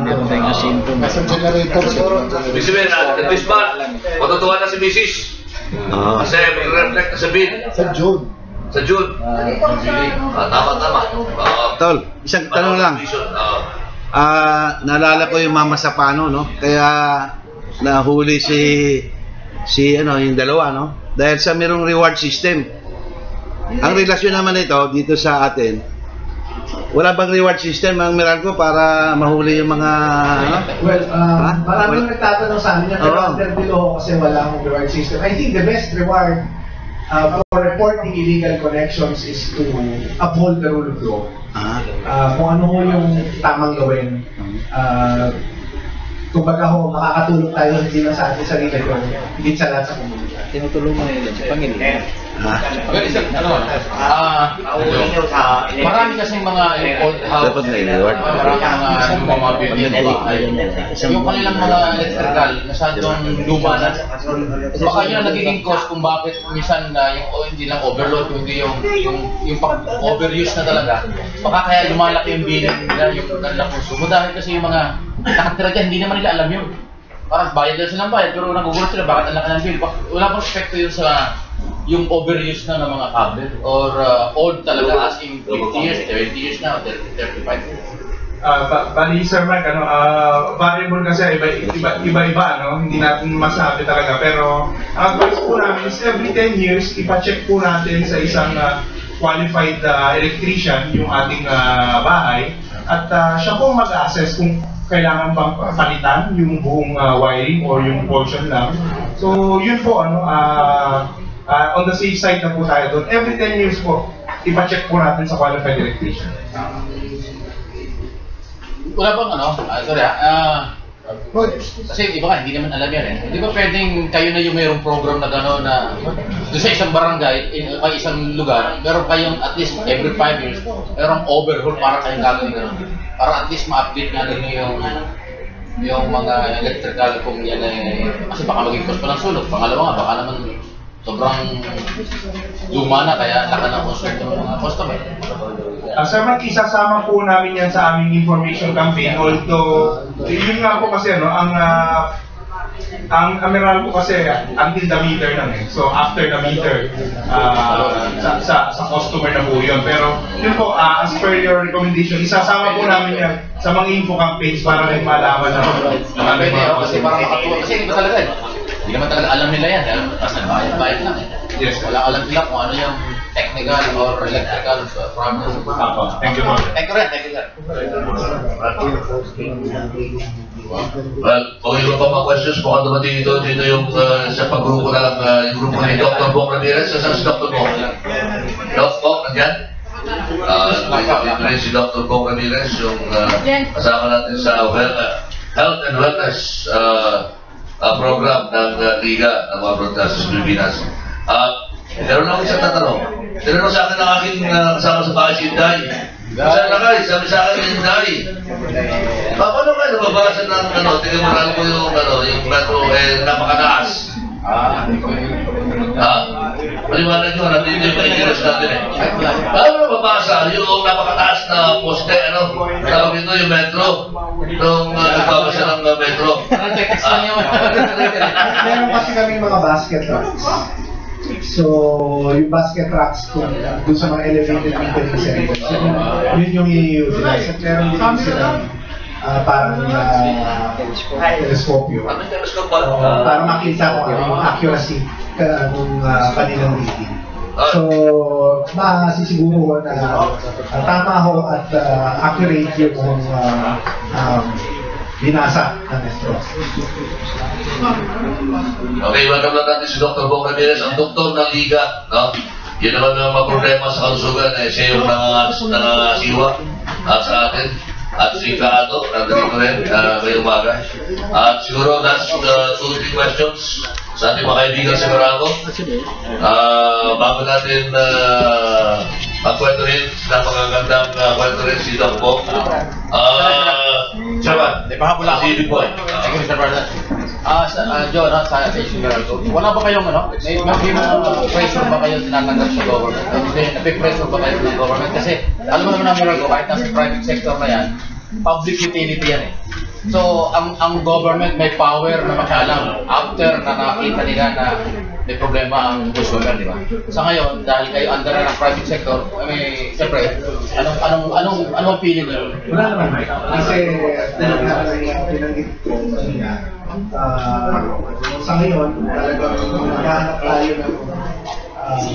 Sa generator siguro. Ibig sabihin, at least ba, matutuwa na si Mrs. Kasi mag-reflect na sa bill. Sa June. Sa June. Tama. Tol, isang tanong lang. Naalala ko yung Mama Sapano, no? Kaya nahuli yung dalawa, no? Dahil sa merong reward system. Ang relasyon naman ito dito sa atin, wala bang reward system ang Meralco para mahuli yung mga Well, maraming nagtatanong sa amin yan, pero under the law kasi wala akong reward system. I think the best reward for reporting illegal connections is to uphold the rule of law. Kung ano ho yung tamang gawin. Kumbaga ho, makakatulong tayo hindi lang sa ating sarili ko, hindi sa lahat sa komunidad. Tinutulong mo yun sa Panginoon. Marami kasing mga old house, marami mga building yung kanilang mga electrical masyadong luma na. Baka yun ang nagiging cause kung bakit minsan hindi lang overload, kundi yung overuse na talaga. Baka kaya lumalaki yung billing nila, yung kanilang konsumo. Dahil kasi yung mga nakatira dyan, hindi naman nila alam yun. Parang bayad lang silang bayad, pero nagugulat sila bakit ang laki ng bill. Wala bang epekto yun sa yung overuse na ng mga cable or old talaga as in 50 years, 20 years na, 35 years. Bali, Sir Mike, variable kasi iba-iba, hindi natin masabi talaga. Pero ang advice po namin is every 10 years, ipa-check po natin sa isang qualified electrician yung ating bahay. At siya po mag-assess kung kailangan bang palitan yung buong wiring or yung portion lang. So yun po, on the safe side na po tayo doon. Every 10 years po, ipa-check po natin sa qualified electrician. Wala bang kasi iba hindi naman alam yan eh. Hindi ba pwedeng kayo na yung mayroong program na gano'n na doon sa isang barangay, ay isang lugar, meron kayong at least every 5 years, merong overhaul para kayong gagawin gano'n. Para at least ma-update nga ninyo yung mga electrical kung yan kasi baka maging cost pa ng sulok. Pangalawa nga, baka naman sobrang luma na kaya laka ng consume ng mga customer. Sir Mark, isasama po namin yan sa aming information campaign. Although, yun nga po kasi, ang Meralco kasi until the meter lang eh. So after the meter, sa customer na po yun. Pero yun po, as per your recommendation, isasama po namin yan sa mga info campaigns para rin malaman na kasi parang makatuwa. Kasi hindi talaga eh. Hindi naman talaga alam nila yan. Kasi bayad lang eh. Yes. Wala alam nila kung ano yung technical or electrical problem. Thank you, Lord. Thank you, Ren. Thank you, sir. Well, kung yung pa mga questions, mukhang dumating dito yung sa paggrupo na lang, yung grupo ni Dr. Bong Ramirez. Saan si Dr. Bong? Dr. Bong, nandiyan? Si Dr. Bong Ramirez, yung kasama natin sa Health and Wellness program ng Liga ng mga broadcasters sa Pilipinas. Meron akong isang tatanong. Tinanong sa akin ng aking kasama sa bahay si Inday. Saan na kayo? Sabi sa akin si Inday. Paano kayo nababasa ng tingin mo lang po yung metro napakataas? Maliwanag nyo, natin yung interest natin eh. Paano na mabasa yung napakataas na poste, ano? Tawag ito yung metro. Nung nagbabasa ng metro. Meron kasi kami mga basket racks. So, yung basket racks kung doon sa mga elevated metering centers, yun yung i-utilize. At meron din sila parang teleskopyo para makita ko yung accuracy ng kanilang reading. So, masisiguro ko na tama ho at accurate yung binasa ng metro. Okay, welcome lang natin si Dr. Bong Ramirez, ang doktor ng Liga. No? Yun naman yung mga problema sa kalusugan, siya yung nangangasiwa sa atin. At si Kaado, nandito rin ngayong umaga. At siguro that's 2-3 questions sa ating mga kaibigan sa Meralco. Bago natin magkwentuhin, napakagandang kwento rin si Doc Bong. Chairman, si Lipoy. Thank you, Mr. President. John, sa Station Meralco, wala ba kayong may mga pressure ba kayo tinatanggap sa government? Napipressure ba kayo ng government? Kasi alam mo naman ang Meralco, kahit nasa private sector na yan, public utility yan eh. So, ang government may power na makialam after na nakita nila na may problema ang consumer, di ba? Sa ngayon, dahil kayo under na ng private sector, siyempre, anong feeling nyo? Wala naman, kasi pinanggit ko sa ngayon, talagang naghahanap tayo ng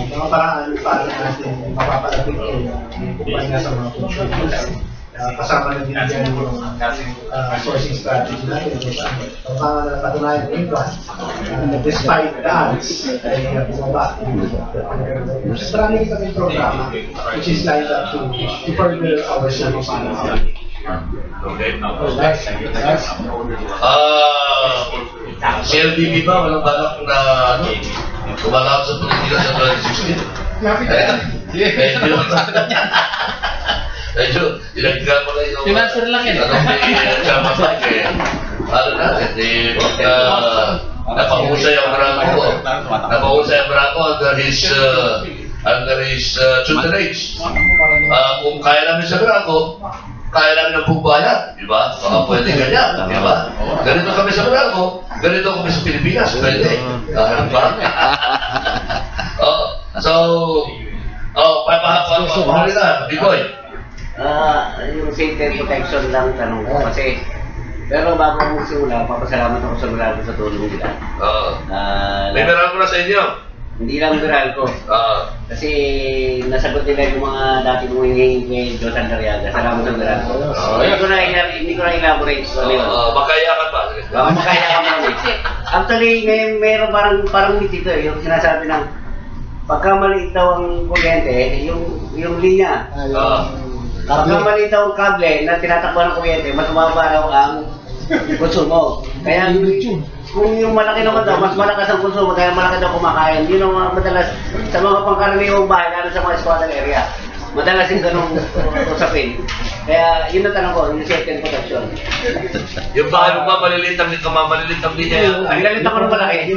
mga paraan para natin mapapalapit yung kumpanya sa mga consumers. Kasama na din dyan yung sourcing strategy natin. Ang mga napatunayan ng iba, despite that, ay bumaba. Marami rin kami programa which is lined up to further our service. Okay. Si LDB ba, walang balak na tumalak sa politika sa 2016? Medyo, ilagyan mo na yung... Financier lang yan. Anong may kamasag eh. Ano natin, pagka napahusay ang Meralco. Napahusay ang Meralco under his tutelage. Kung kaya namin sa Meralco, kaya namin ng bubayad, di ba? Baka pwede ganyan, di ba? Ganito kami sa Meralco, ganito kami sa Pilipinas, pwede. Ano ba? Pahuli na, Bigoy. Yung safety protection lang tanong ko kasi pero bago mo simula, papasalamat ako sa Meralco sa tulong nila. May Meralco na sa inyo? Hindi lang Meralco. Kasi nasagot nila yung mga dati mong hingin kay Jos Andariaga. Salamat sa Meralco. Hindi ko na elaborate sa yun. Makayakan ba? Makayakan ba? Actually, mayroon parang dito yung sinasabi ng pagka maliit daw ang kuryente, yung linya. Pagka maliit daw ang kable na tinatakbo ng kuryente, mas mababa raw ang konsumo. Kaya kung yung malaki naman daw, mas malakas ang konsumo, kaya malaki daw kumakain. Yun ang madalas sa mga pangkaraniwang bahay, lalo sa mga squatter area. Madalas yung ganong usapin. Kaya yun ang tanong ko, yung safety and protection. Yung bahay mo ba, maliliit ang linya? Ang lalit ako ng malaki.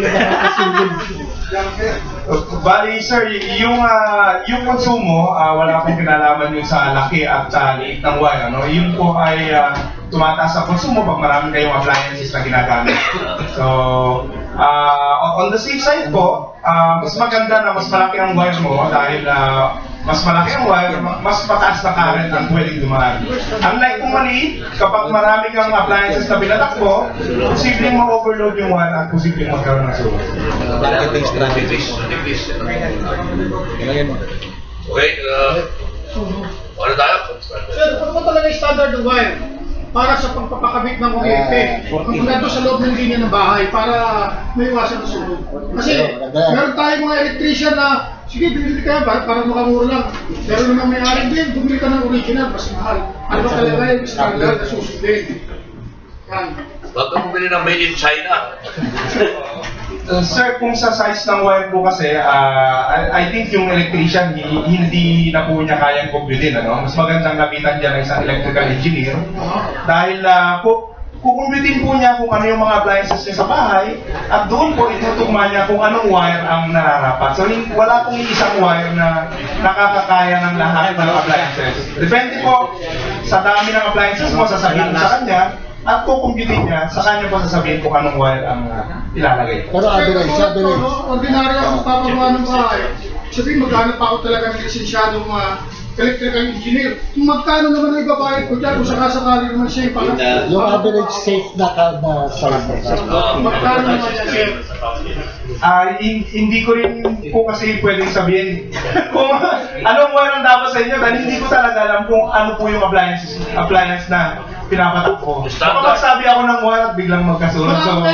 Bali sir, yung konsumo, wala akong kinalaman yung sa laki at liit ng wire. Ano? Yun po ay tumataas sa konsumo pag marami kayong appliances na ginagamit. So, on the safe side po, mas maganda na mas malaki ang wire mo dahil mas malaki ang wire, mas mataas na current ang pwedeng dumaan. Unlike kung maliit, kapag marami kang appliances na pinatakbo, posibleng ma-overload yung wire at posibleng magkaroon ng sunog. Marketing strategies. Okay, ano tayo? Sir, ano ba talaga yung standard ng wire para sa pagpapakabit ng kuryente? Pagpunta sa loob ng linya ng bahay para may iwasan ng sunog. Kasi meron tayong mga electrician na sige, bibili ka para makamura lang. Pero naman may aring din, bumili ka ng original, mas mahal. Ano ba talaga yung standard na susundin? Yan. Huwag kang bumili ng made in China. Sir, kung sa size ng wire po kasi, I think yung electrician, hindi na po niya kayang computein. Ano? Mas magandang lapitan dyan ng isang electrical engineer. Dahil po, kukumbitin po niya kung ano yung mga appliances niya sa bahay at doon po itutugma niya kung anong wire ang nararapat. So wala pong isang wire na nakakakaya ng lahat ng appliances. Depende po sa dami ng appliances mo, sasabihin mo sa kanya at kukumbitin niya, sa kanya po sasabihin kung anong wire ang ilalagay. Pero ordinaryo ang papagawa ng bahay. Sabihin, maghanap pa ako talaga ng lisensyadong electrical engineer. Kung magkano naman ang ibabayad ko dyan, kung sakasakali naman siya yung Yung average safe na magkano naman yan, sir? Hindi ko rin po kasi pwedeng sabihin kung anong wire ang dapat sa inyo dahil hindi ko talaga alam kung ano po yung appliance na pinapatak ko. Kapag sabi ako ng wire at biglang magkasunod. So,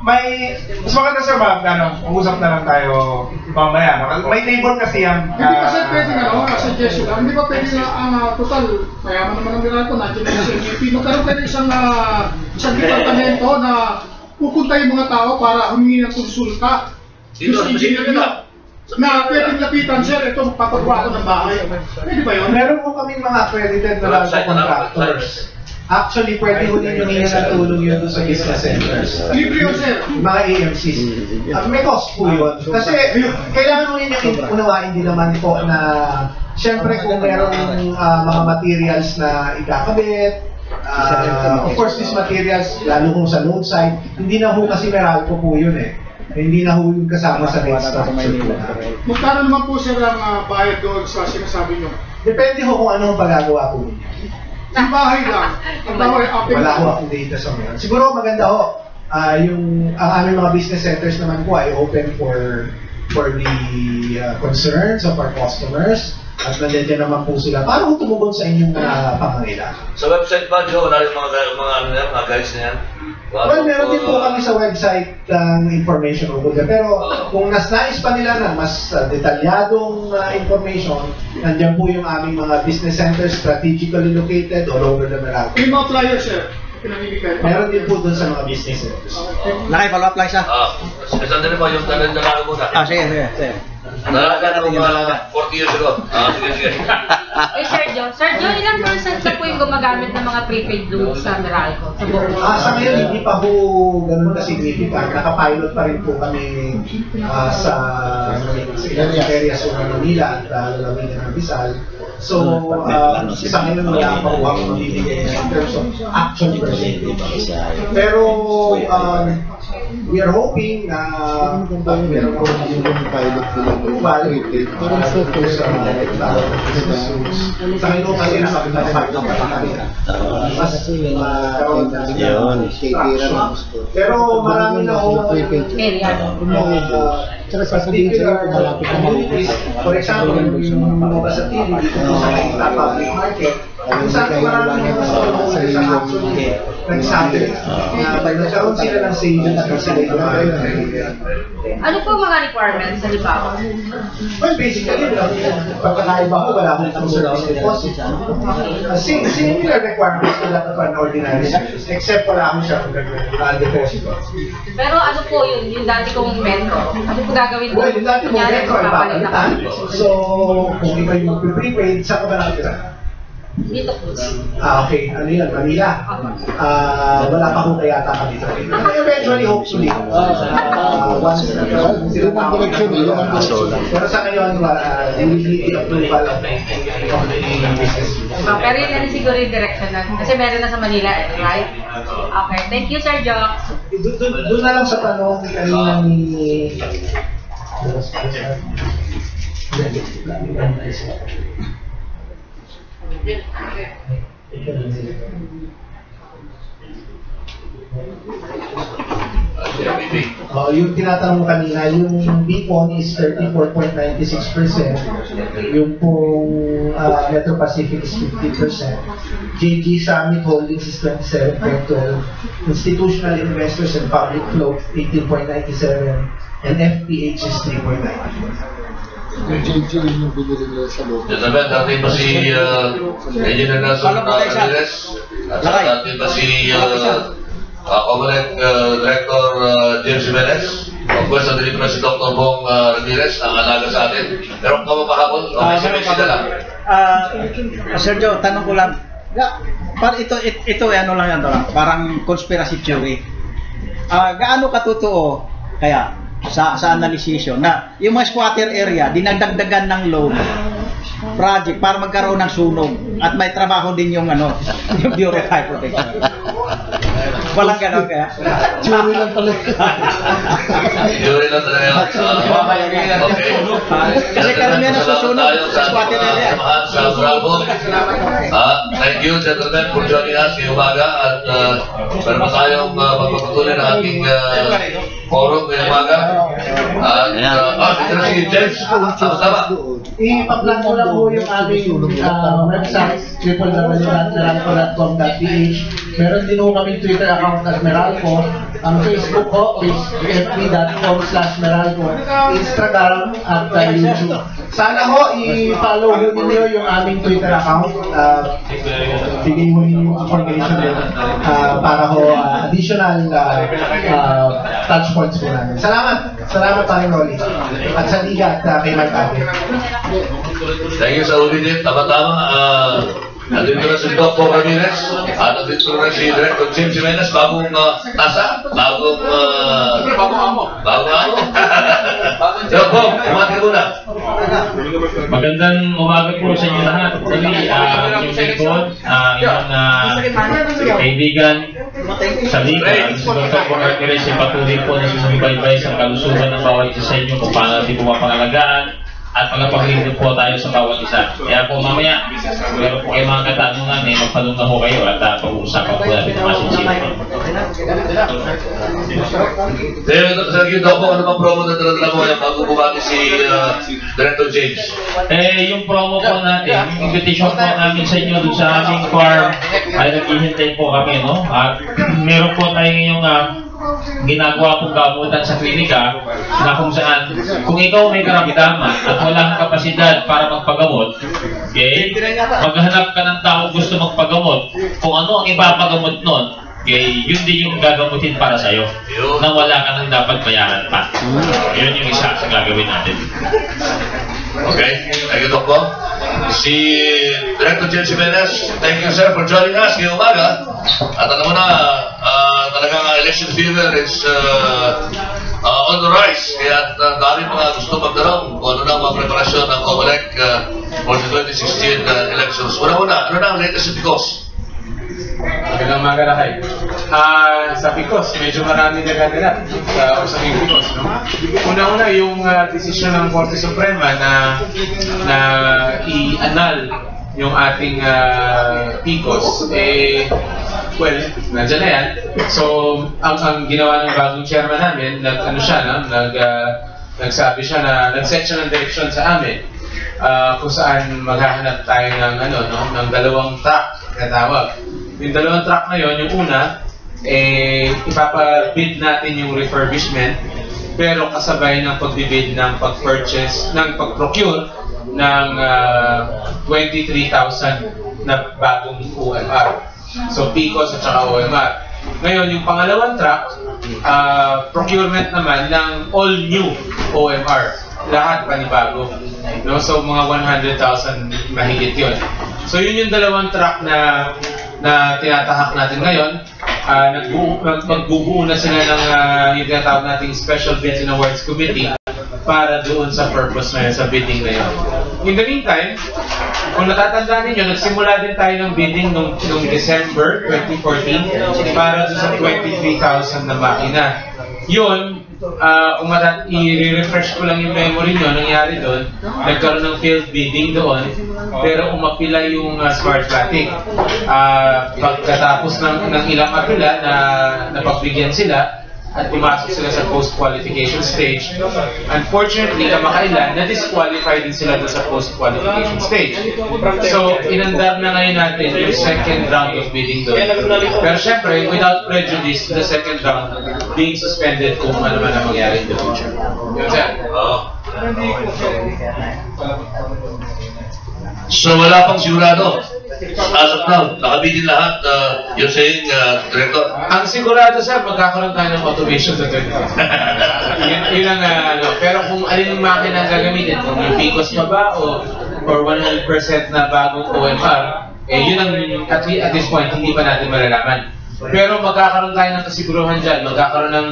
may, mas maganda sir mag-usap na lang tayo mamaya. May table kasi yan. Hindi kasi pwede suggestion lang. Hindi ba pwede na total, mayaman naman ang Meralco, nandiyan yung CNP. Magkaroon kayo isang departamento na pupunta yung mga tao para humingi ng konsulta. Yung engineer nila. Na pwedeng lapitan, sir, ito magpapagawa ko ng bahay. Pwede ba yun? Meron po kami mga accredited na contractors. Actually, pwede ho ninyo ngayon ng tulong yun sa business centers. Libre yun, sir. Mga AMCs. May cost po yun. Kasi kailangan mo ninyo unawain din naman po na syempre kung merong mga materials na ikakabit, of course, these materials, lalo kung sa load side, hindi na ho kasi Meralco po yun eh. Hindi na ho yung kasama sa rate structure. Magkano naman po sir ang bayad doon sa sinasabi nyo? Depende ho kung anong pagagawa po ninyo. Ang bahay lang. Ang bahay open. Wala ho akong data sa ngayon. Siguro maganda ho, ang aming mga business centers naman po ay open for the concerns of our customers. At nandiyan naman po sila para kung tumugon sa inyong pangangailangan. Sa website ba, Joe, wala yung mga guides na yan? Well, meron din po kami sa website ng information over there. Pero kung nais pa nila ng mas detalyadong information, nandiyan po yung aming mga business centers strategically located all over the Meralco. Yung mga flyers, sir, pinamimigay. Meron din po dun sa mga business centers. Follow-up lang siya. Sandali po, yung dalaga muna. Sige. Dalaga na kung 40 years ago. Sige. Sir John, ilang percent na po yung gumagamit ng mga prepaid loans sa Meralco? Sa ngayon, hindi pa po ganun ka-significant. Nakapilot pa rin po kami sa ilang areas ng Manila at lalawigan ng Rizal. So, sa ngayon, wala pa po ako mabibigay in terms of action percentage. Pero, we are hoping na meron po yung pilot approval sa ngayon kasi nakapagpapag mas pero marami na ho particular for example yung mga sa TV dito sa public market kung saan marami na sa actually nagsabi na nagkaroon sila ng savings kasi ano po mga requirements sa libaw? Well, basically, pagkakaiba ko, wala akong service deposit. Similar requirements to that of an ordinary service, except wala akong siya deposit. Pero ano po yung dati kong metro? Ano po gagawin ko? Well, yung dati mong metro ay papalitan. So, kung ikaw yung mag-prepaid, saan ka ba nakatira? Dito po. Okay. Ano yun? Manila? Wala pa kung kaya kami dito. Eventually, hopefully, once pero sa ngayon, we need the approval of the business. Pero yun na siguro yung direction na. Kasi meron na sa Manila, right? Okay. Thank you, Sir Jock. Doon na lang sa tanong kanina ni... yung tinatanong kanina, yung BPON is 34.96%, yung pong Metro Pacific is 50%, JG Summit Holdings is 27.12%, Institutional Investors and Public Float 18.97%, and FPH is 3.94%. Yung JJ yung binili nila sa loob. Gentlemen, dati ba si Engineer Nelson Ramirez? At dati ba si Comelec Director James Jimenez? Of course, nandito na si Dr. Bong Ramirez na alaga sa atin. Pero kung kapapahapon, may sila lang. Sir Joe, tanong ko lang. Ito ano lang yan, parang conspiracy theory. Gaano katotoo kaya sa analysis na yung mga squatter area dinagdagdagan ng loan project para magkaroon ng sunog at may trabaho din yung yung Bureau of Fire Protection. Walang gano'n kaya? Jury lang pala. Jury lang talaga. Okay. Kasi karamihan na susunog sa squatter area. Sa Bravo. Thank you, gentlemen, for joining us ngayong umaga at meron tayong magpapatuloy ng ating forum ngayong umaga. At si James, tama. I-pa-plug ko lang po yung aming website, www.meralco.com.ph. Meron din po kami Twitter account at Meralco. Ang Facebook ko is fb.com/Meralco. Instagram at YouTube. Sana ho, i-follow ho ninyo yung aming Twitter account. Bigay mo ninyo yung information din para ho additional touch points po namin. Salamat! Salamat pa rin, Rolly. At sa Liga at kay Mike Ate. Thank you sa ulitin. Tama-tama. Nandito na si Dr. Ramirez. Nandito na si Director James Jimenez. Bagong tasa. Bagong amo. So, Bob, umati ko na. Magandang umaga po sa inyo lahat. Dali, yung lingkod, ilang kaibigan sa Liga. Si Dr. Ramirez ay patuloy po na sumubaybay sa kalusugan ng bawat isa sa inyo kung paano natin pumapangalagaan at pagpapaglingkod po tayo sa bawat isa. Kaya po mamaya, meron po kayo mga katanungan, magpalong na po kayo at pag-uusapan po natin ang masinsipan. Thank you, Doc. Ano bang promo na talaga mo yung bago bumati si Director James? Yung promo po natin, yung invitation po namin sa inyo dun sa aming farm ay naghihintay po kami, no? At meron po tayo ngayong ginagawa pong gamutan sa klinika na kung saan, kung ikaw may karamdaman at wala kang kapasidad para magpagamot, okay, maghanap ka ng tao gusto magpagamot, kung ano ang ipapagamot nun, okay, yun din yung gagamutin para sa'yo na wala ka nang dapat bayaran pa. Yun yung isa sa gagawin natin. Okay, thank you, Dokbo. Si Director James Jimenez, thank you, sir, for joining us ngayong umaga. At alam mo na, talagang election fever is on the rise. Kaya dami mga gusto magdarong kung ano na mga preparasyon ng COMELEC for the 2016 elections. Una-una, ano na ang latest sa PICOS? Magandang umaga na kayo. Sa PICOS, medyo marami nagaganap sa usaping PICOS. No? Una-una, yung desisyon ng Korte Suprema na i-annul yung ating PICOS, well, nandiyan na yan. So, ang ginawa ng bagong chairman namin, nagsabi siya na nag-set siya ng direksyon sa amin kung saan maghahanap tayo ng dalawang track na tawag. Yung dalawang track na yon, yung una, ipapabid natin yung refurbishment, pero kasabay ng pagbibid ng pag-purchase, ng pag-procure ng 23,000 na bagong OMR. So, PICOS at saka OMR. Ngayon, yung pangalawang track, procurement naman ng all new OMR. Lahat panibago. No? So, mga 100,000 mahigit yun. So, yun yung dalawang track na tinatahak natin ngayon. Magbubuo na sila ng yung tinatawag nating Special Bids and Awards Committee para doon sa purpose na yun, sa bidding na yun. In the meantime, kung natatandaan ninyo, nagsimula din tayo ng bidding noong December 2014 para doon sa 23,000 na makina. Yun, i-refresh ko lang yung memory nyo, nangyari doon, nagkaroon ng field bidding doon, pero umapila yung Smart Matic. Pagkatapos ng ilang apila na napagbigyan sila, at pumasok sila sa post-qualification stage. Unfortunately, kamakailan, na-disqualify din sila doon sa post-qualification stage. So, inandar na ngayon natin yung second round of bidding doon. Pero syempre, without prejudice, the second round being suspended kung ano man ang mangyari in the future. Yun siya. So, wala pang sigurado. As of now, nakabidin lahat, you're saying, Director? Ang sigurado, sir, magkakaroon tayo ng automation sa 20. Yun ang pero kung alin yung makina ang gagamitin, kung yung PICOS pa ba or 100% na bagong OMR, yun ang, at this point, hindi pa natin malalaman. Pero magkakaroon tayo ng kasiguruhan dyan, magkakaroon ng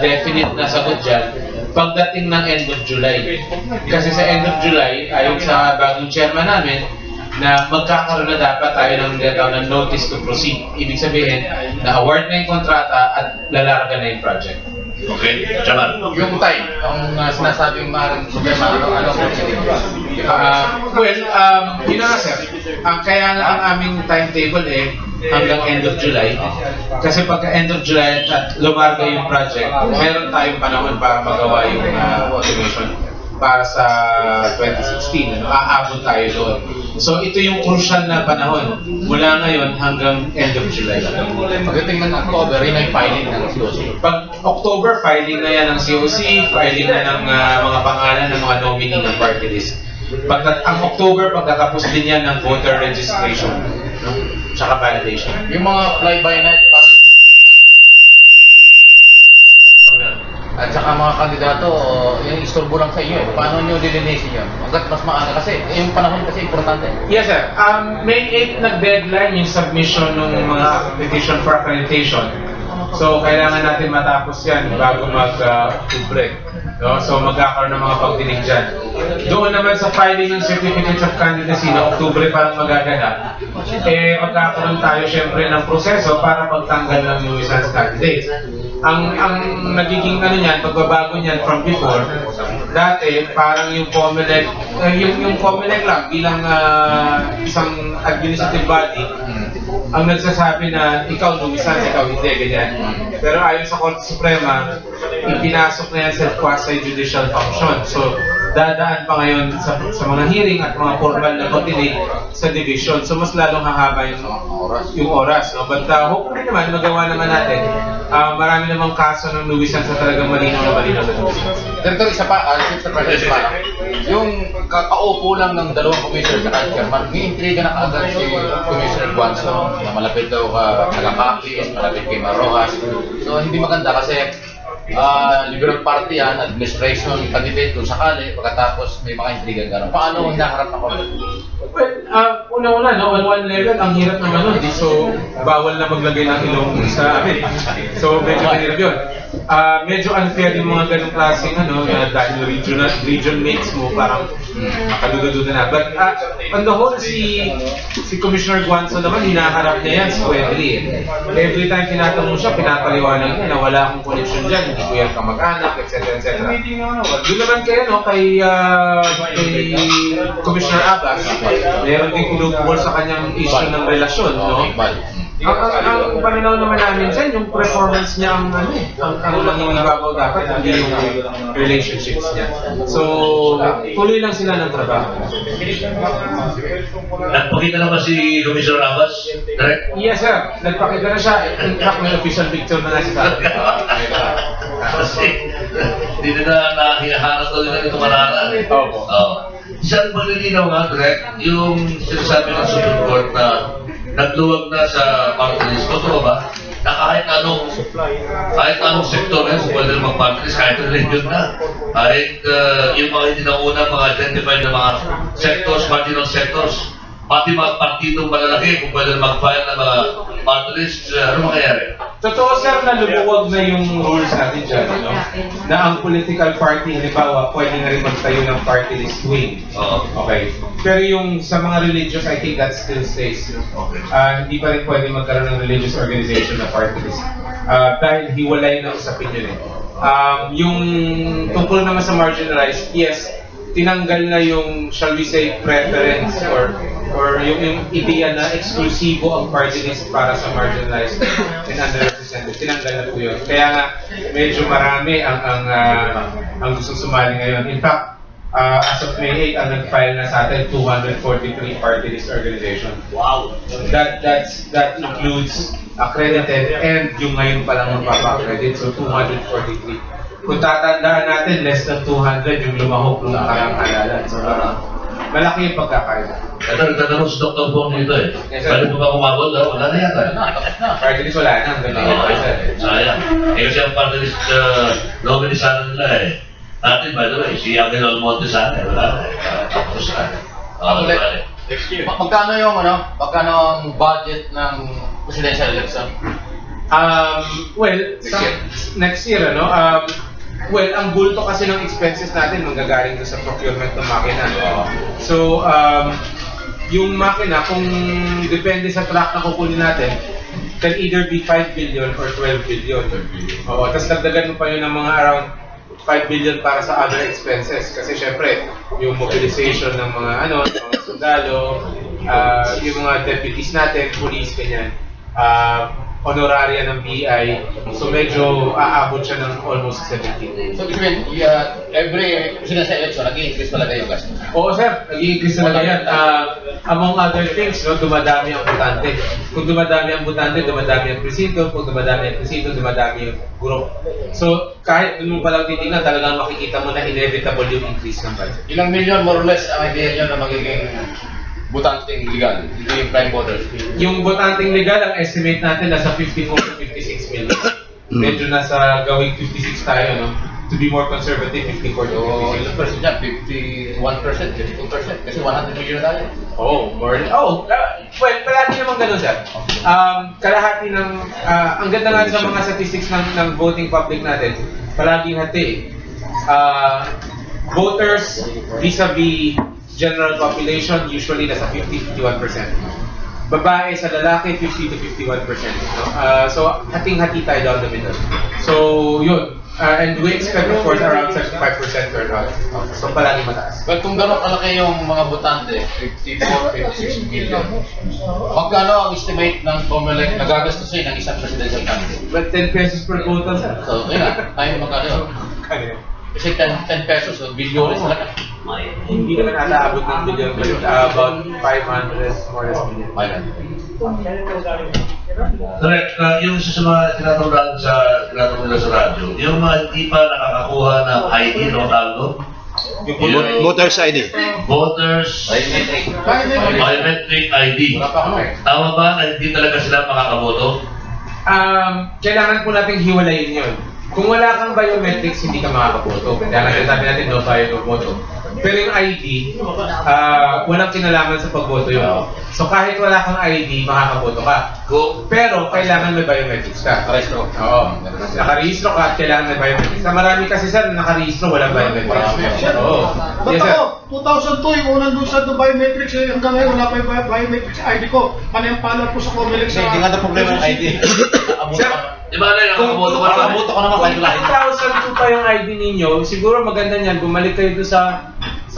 definite na sagot dyan pagdating ng end of July. Kasi sa end of July, ayon sa bagong chairman namin, na magkakaroon na dapat tayo ng notice to proceed. Ibig sabihin, na-award na yung kontrata at lalarga na yung project. Okay, Chairman. Yung time, ang sinasabing maaaring problema, ano yun na nga sir. Kaya nga ang aming timetable hanggang end of July. Kasi pagka end of July at lumarga yung project, meron tayong panahon para magawa yung automation para sa 2016. Aabot tayo doon. So ito yung crucial na panahon mula ngayon hanggang end of July. Pagdating ng October, yun ay filing ng COC. Pag October, filing na yan ng COC, filing na ng mga pangalan ng mga nominee ng party list. Ang October, pagkatapos din yan ng voter registration, tsaka validation. Yung mga fly-by-night at saka mga kandidato, yung istorbo lang sa inyo. Paano nyo dilinisin yun? Hanggat mas maaga kasi, yung panahon kasi importante. Yes sir. May 8 nag-deadline yung submission ng mga application for accreditation. So kailangan natin matapos yan bago mag-break. So magkakaroon ng mga pagdinig dyan. Doon naman sa filing ng certificates of candidacy na Oktubre parang magaganap, magkakaroon tayo syempre ng proseso para pagtanggal ng new isang candidates. Ang nagiging niyan, pagbabago niyan from before, dati parang yung COMELEC, yung COMELEC lang bilang isang administrative body, ang nagsasabi na ikaw lumisan, ikaw hindi, ganyan. Pero ayon sa Korte Suprema, ipinasok na yan sa quasi-judicial function. So, dadaan pa ngayon sa mga hearing at mga formal na pagdinig sa division. So, mas lalong hahaba yung oras. No? But hopefully naman, magawa naman natin. Marami namang kaso ng luwisan sa talagang malinaw na luwisan. Director, isa pa, yung kakaupo lang ng dalawang commissioner sa chairman, may intriga na kaagad si Commissioner Guanzo na malapit daw nagkakakis, malapit kay Marojas. So hindi maganda kasi Liberal Party yan, administration, candidate kung sakali, pagkatapos may mga intriga gano'n. Paano hinaharap ako? Well, una-una, on one level, ang hirap naman nun. So, bawal na maglagay ng ilong sa amin. So, medyo mahirap yun. Medyo unfair yung mga ganong klaseng na dahil region mates mo, parang makaduda-duda na. But on the whole, si Commissioner Guanzo naman, hinaharap niya yan squarely. Every time tinatanong siya, pinapaliwanag niya na wala akong connection dyan, hindi ko yan kamag-anak, etc. Doon naman kay Commissioner Abbas, meron din kulubol sa kanyang issue ng relasyon, no? Ang pananaw naman namin dyan, yung performance niya ang nangingibabaw dapat, hindi yung relationships niya. So, tuloy lang sila ng trabaho. Nagpakita na ba si Commissioner Abbas? Yes sir, nagpakita na siya. In fact, may official picture na nasa sa akin. Kasi, hindi na hinahanap ko nila ito marana. Opo. Isang paglilinaw nga, Direk, yung sinasabi ng Supreme Court na nagluwag na sa party list. Totoo ba? Na kahit anong sektor yan, so pwede naman party list, kahit religion na. Kahit yung mga hindi na una, mga identified na mga sectors, marginal sectors, pati mga partidong malalaki, kung pwede mag-file na mga party list, ano mangyayari? Totoo sir na lumuwag na yung rules natin dyan, no? Na ang political party, halimbawa, pwede na rin magtayo ng party list wing. Okay. Pero yung sa mga religious, I think that still stays. Hindi pa rin pwede magkaroon ng religious organization na party list. Dahil hiwalay na usapin yun eh. Yung tungkol naman sa marginalized, yes, tinanggal na yung, shall we say, preference or yung ideya na eksklusibo ang party list para sa marginalized and underrepresented. Tinanggal na po yun. Kaya nga, medyo marami ang gustong sumali ngayon. In fact, as of May 8, ang nag-file na sa atin 243 party list organization. Wow! That includes accredited and yung ngayon pa lang magpapa-accredit, so 243. Kung tatandaan natin, less than 200 yung lumahok nung nakarang halalan. So, malaki yung pagkakaiba. Ito, nagtatanong si Dr. Bong dito eh. Pwede mo ba kumabot? Wala na yata. Party list wala na. Sayang. Kasi ang party list nominee sana nila eh. Natin, by the way, si Angel Almonte sana eh. Wala na eh. Tapos na. Magkano magkano ang budget ng presidential election? Well, next year, well, ang bulto kasi ng expenses natin manggagaling doon sa procurement ng makina. So, yung makina, kung depende sa truck na kukunin natin, can either be 5 billion or 12 billion. Tapos dagdagan mo pa yun ng mga around 5 billion para sa other expenses. Kasi syempre, yung mobilization ng mga mga sundalo, yung mga deputies natin, police, ganyan. Honoraria ng BI, so medyo aabot siya ng almost 17. So, ibig sabihin, every presidential election, nag-i-increase talaga yung gastos? Oo, sir, nag-i-increase talaga yan. Among other things, dumadami ang butante. Kung dumadami ang butante, dumadami ang presinto. Kung dumadami ang presinto, dumadami yung group. So, kahit dun mo palang titignan, talagang makikita mo na inevitable yung increase ng budget. Ilang million, more or less, ang idea nyo na magiging butanteng legal, hindi yung prime voters? Yung butanteng legal, ang estimate natin nasa 54 to 56 million. Medyo nasa gawing 56 tayo, no? To be more conservative, 54 to 56. Ilang percent yan? 51%, 52%? Kasi 100 million tayo. Well, palagi naman ganun, sir. Kalahati ng, ang ganda nga sa mga statistics ng voting public natin, palaging hati. Voters vis-a-vis general population, usually nasa 50-51%. Babae sa lalaki, 50 to 51%. So, hating-hati tayo down the middle. So, yun. And we expect, of course, around 75% turnout. So, palagi mataas. Well, kung gano'n kalaki yung mga botante, 54, 56 million, magkano ang estimate ng COMELEC na gagastusin ng isang presidential candidate? But 10 pesos per voter, sir. So, yun tayo magkano yun. Kasi 10 pesos, so bilyones talaga. Hindi naman nataabot ng bilyon, but about 500 more or less million. Correct. Yung sa mga tinatawag nila sa radyo, yung mga hindi pa nakakakuha ng ID, Voters ID. Voters biometric ID. Tama ba na hindi talaga sila makakaboto? Kailangan po nating hiwalayin yun. Kung wala kang biometrics, hindi ka makakaboto. Kaya nga sabi natin, no bio, no voto. Pero yung ID, walang kinalaman sa pagboto yun. So kahit wala kang ID, makakaboto ka. Pero kailangan may biometrics ka. Nakarehistro. Oo. Nakarehistro ka at kailangan may biometrics. Marami kasi sir, nakarehistro, walang biometrics. Oo. Yes, sir. 2002, yung unang lunsad ng biometrics, hanggang ngayon wala pa yung biometrics ID ko. Maniampala po sa COMELEC sa... Hindi nga na problema ng ID. Sir, di ba na nakaboto ka naman? Nakaboto ka naman kahit lahat. 2002 pa yung ID ninyo, siguro maganda niyan, bumalik kayo doon sa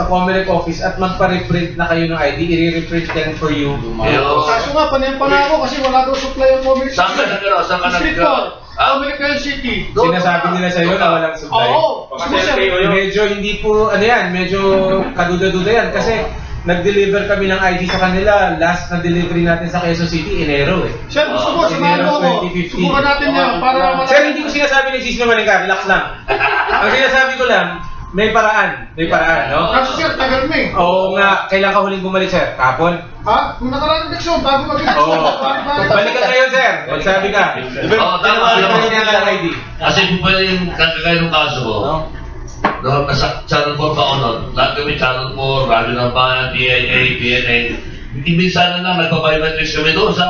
COMELEC office at magpa-reprint na kayo ng ID, i-reprint yan for you. Kaso nga, paniampala ako kasi wala daw supply yung COMELEC. Saan ka nagkaroon? Saan ka nagkaroon? COMELEC City. Sinasabi nila sa'yo na walang supply. Oo. Medyo hindi po, medyo kaduda-duda yan kasi nag-deliver kami ng ID sa kanila. Last na delivery natin sa Quezon City, Enero eh. Sir, gusto mo, samahan mo ako. Subukan natin yan para... Sir, hindi ko sinasabi na sinungaling ka, relax lang. Ang sinasabi ko lang, may paraan, no? Kaso sir, tagal mo eh. Oo nga, kailan ka huling bumalik, sir? Kapon? Ha? Kung nakaraan eleksyon, bago mag-eleksyon. Oo. Balik ka ngayon, sir. Magsabi ka. Oo, tama naman. ID. Kasi kung pa yung kagagayong kaso ko, nasa Channel 4 pa ako nun. Lahat kami Channel 4, Radio ng Bayan, PIA, PNA. Hindi minsan na nagpa-biometrics kami doon sa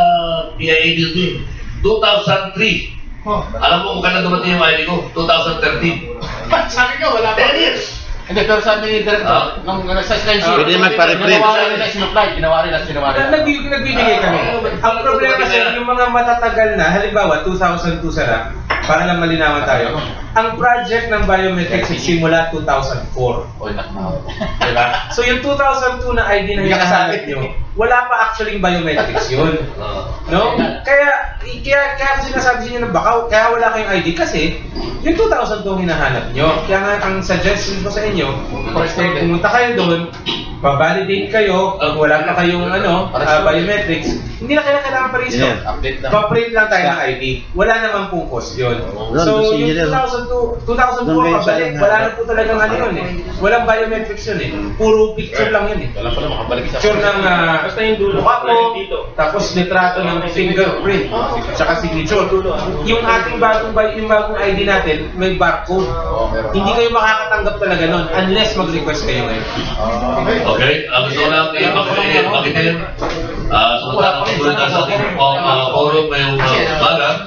PIA building. 2003. Alam mo kung kailan dumating yung ID ko? 2013. Sabi ko, wala pa. 10 years! Hindi, pero sabi ni Director, nung sa extension, Pwede magpa-reprint. Ginawa rin. Nagbibigay kami. Ang problema kasi yung mga matatagal na, halimbawa 2002 sara, para lang malinawan tayo, ang project ng biometrics simula 2004. Diba? So yung 2002 na ID na hinahanap nyo, wala pa actually biometrics yun. No? Kaya sinasabi sa inyo na baka kaya wala kayong ID kasi yung 2002 hinahanap nyo. Kaya nga ang suggestion ko sa inyo, pumunta kayo doon, pa-validate kayo, kung wala pa kayong biometrics, hindi na kailangan pa-restore. Pa-print lang tayo ng ID. Wala naman pong cost yun. So, yung 2004 pabalik, wala na po talagang ano yun eh. Walang biometrics yun eh. Puro picture lang yun eh. Picture ng mukha mo, tapos litrato ng fingerprint, tsaka signature. Yung ating bagong ID natin, may barcode. Hindi kayo makakatanggap talaga nun unless mag-request kayo ngayon. Okay, gusto ko lang pakitin. Sumunta na muna sa ating forum ngayong umaga.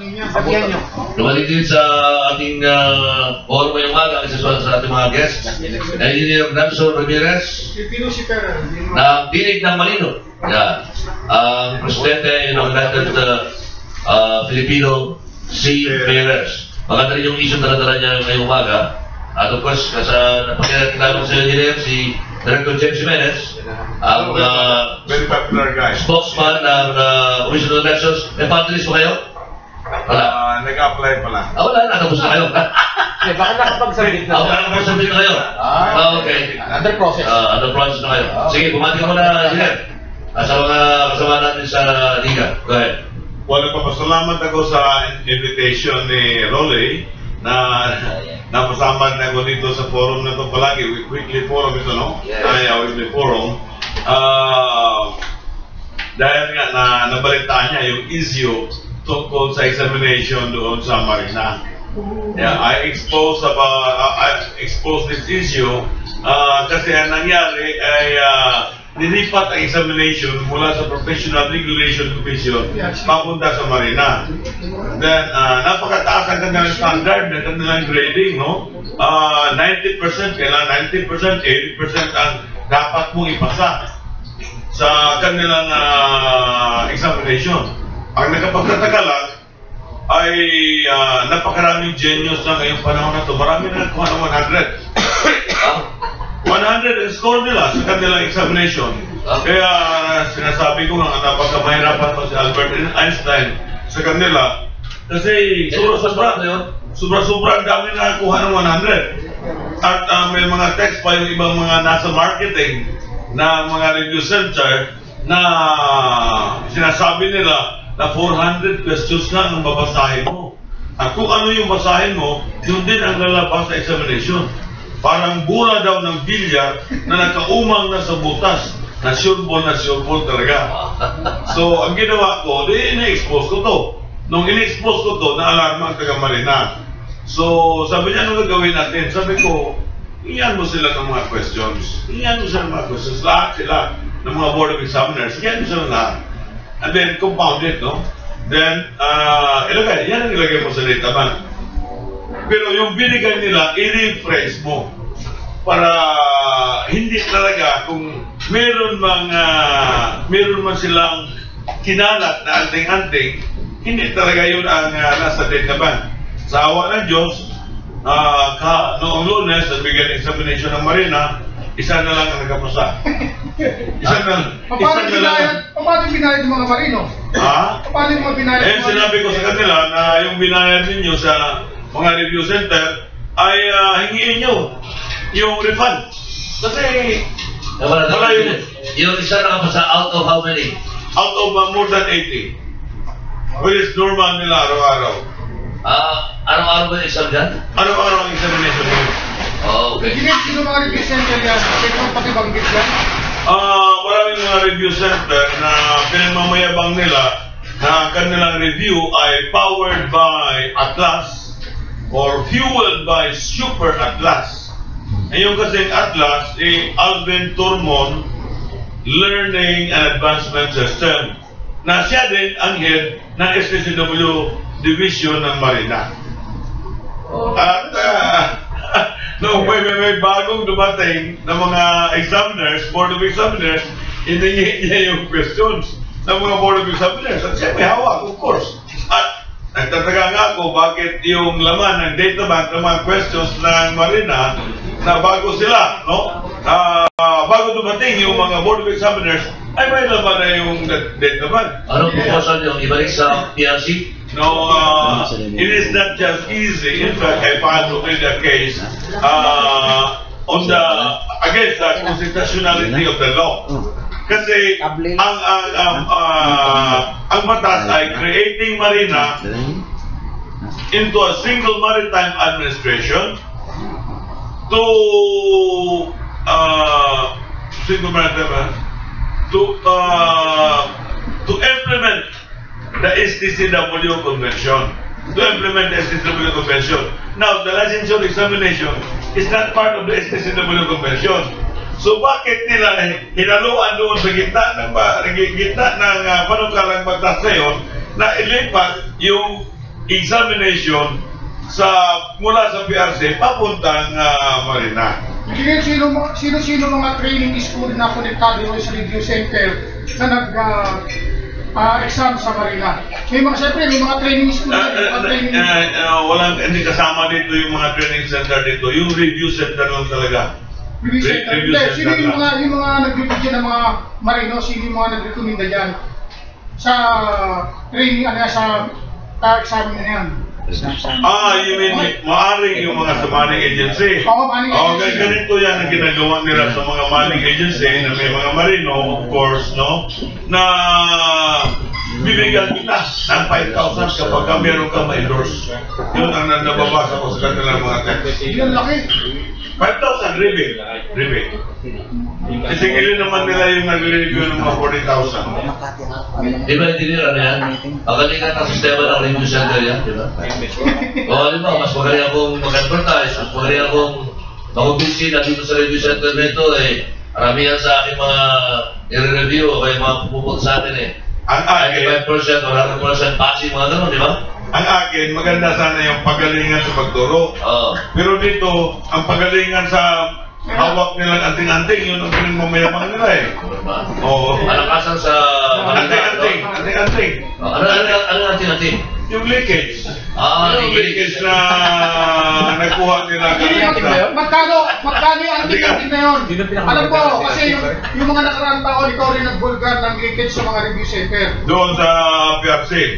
Dumalik din sa ating forum ngayong umaga isa sa ating mga guests, Engineer Nelson Ramirez ng Tinig ng Malino. Yan. Ang presidente ng United Filipino Seafarers. Maganda rin yung issue na dala niya ngayong umaga. At of course, napakilala ko sa engineer, si Director James Jimenez, ang very popular guy. Spokesman ng Commission on Elections. May party list mo kayo? Wala. Nag-apply pala. Wala, natapos na kayo. Baka nakapag-submit na. Nakapag-submit na kayo. Okay. Under process. Under process na kayo. Sige, bumati ka muna, engineer. At sa mga kasama natin sa Liga. Go ahead. Well, nagpapasalamat ako sa invitation ni Rolly na napasama na ako dito sa forum na ito palagi. Weekly forum ito, no? Yes. Weekly forum. Dahil nga na nabalitaan niya yung issue tungkol sa examination doon sa Marina. Yeah, I exposed this issue kasi ang nangyari ay nilipat ang examination mula sa Professional Regulation Commission papunta sa Marina. Then, napakataas ang kanilang standard ng kanilang grading, no? 90%, kailangan 90%, 80% ang dapat mong ipasa sa kanilang examination. Ang nagkapagtataka lang ay napakaraming genius na ngayong panahon na ito. Marami na nakuha ng 100 ang score nila sa kanilang examination. Kaya sinasabi ko nga napakamahirapan pa si Albert Einstein sa kanila. Kasi sobra-sobra ang dami na nakuha ng 100. At may mga text pa yung ibang mga nasa marketing na mga review center na sinasabi nila na 400 questions na ang babasahin mo. At kung ano yung basahin mo, yun din ang lalabas sa examination. Parang bura daw ng bilyar na nakaumang na sa butas. Na sure ball talaga. So, ang ginawa ko, ina-expose ko to. Nung ina-expose ko to, na-alarma ang taga-Marina. So, sabi niya, ano gagawin natin? Sabi ko, iyan mo sila ng mga questions. Lahat sila ng mga board of examiners. Iyan mo sila lahat. And then, compound it, no? Then, yan ang ilagay mo sa data bank. Pero yung binigay nila, i-rephrase mo para hindi talaga kung meron man silang kinalat na anting-anting, hindi talaga yun ang nasa data bank. Sa awa ng Diyos, noong Lunes, sa bigyan examination ng Marina, isa na lang ang nagkapasa. Paano binayad yung mga marino? Paano yung mga binayad? Sinabi ko sa kanila na yung binayad ninyo sa mga review center ay hingiin nyo yung refund. Kasi wala yun. Yung isa nakapasa out of how many? Out of more than 80. Which is normal nila araw-araw. Araw-araw ba yung exam dyan? Araw-araw ang examination nila. Okay. Sino mga review center yan? Kasi kung pakibanggit yan? Maraming mga review center na pinagmamayabang nila na kanilang review ay powered by Atlas or fueled by Super Atlas. Yung kasing Atlas ay Alvin Turmon Learning and Advancement System na siya din ang head ng STCW Division ng Marina. At noong may bagong dumating na mga examiners, board of examiners, hiningi niya yung questions ng mga board of examiners. At siya may hawak, of course. At nagtataka nga ako bakit yung laman ng data bank ng mga questions ng Marina na bago sila, no? Bago dumating yung mga board of examiners, ay may laman na yung data bank. Anong proposal yung ibalik sa PRC? No, it is not just easy. In fact, I filed a case against the constitutionality of the law. Kasi ang batas ay creating marina into a single maritime administration to implement the STCW convention. To implement the STCW convention. Now, the licensure examination is not part of the STCW convention. So bakit nila hinaluan doon sa gitna ng panukalang batas na yun na ilipat yung examination mula sa PRC papuntang marina? Sino mga training school na konektado sa review center na nag-exam sa marina? May mga training school hindi kasama dito yung mga training center dito. Yung review center lang talaga. Review center. Sino yung mga nagbibigyan ng mga marino? Sino yung mga nagrekomenda dyan sa training sa exam na yan? You mean maaring yung mga sa manning agency? Ganito yan ang ginagawa nila sa mga manning agency na may mga marino, of course, no? Na bibigyan kita ng 5,000 kapag meron ka ma-endorse. Yun ang nababasa ko sa kanilang mga text. Yan laki. 5,000 rebate. Isingilin naman nila yung nag-review ng mga 40,000. Di ba, engineer, ano yan? Pagalingan ang sistema ng review center yan, di ba? O, halimbawa, mas magaling akong mag-advertise, mas magaling akong mag-umbisi na dito sa review center nito, maramihan sa aking mga i-review o kaya mga pupunta sa atin Ang akin, 95% o 100% passing, mga gano'n, di ba? Ang akin, maganda sana yung pagalingan sa pagturo. Pero dito, ang pagalingan sa hawak nilang anting-anting, yun ang pinagmamayamang nila Oo. Malakasan sa... Anting-anting. Ano anting-anting? Yung leakage. Yung leakage na nagkuha nila. Magkano yung anting-anting na yun? Alam ko, kasi yung mga nakaraan taon, ikaw rin nagbulgar ng leakage sa mga review center. Doon sa PRC.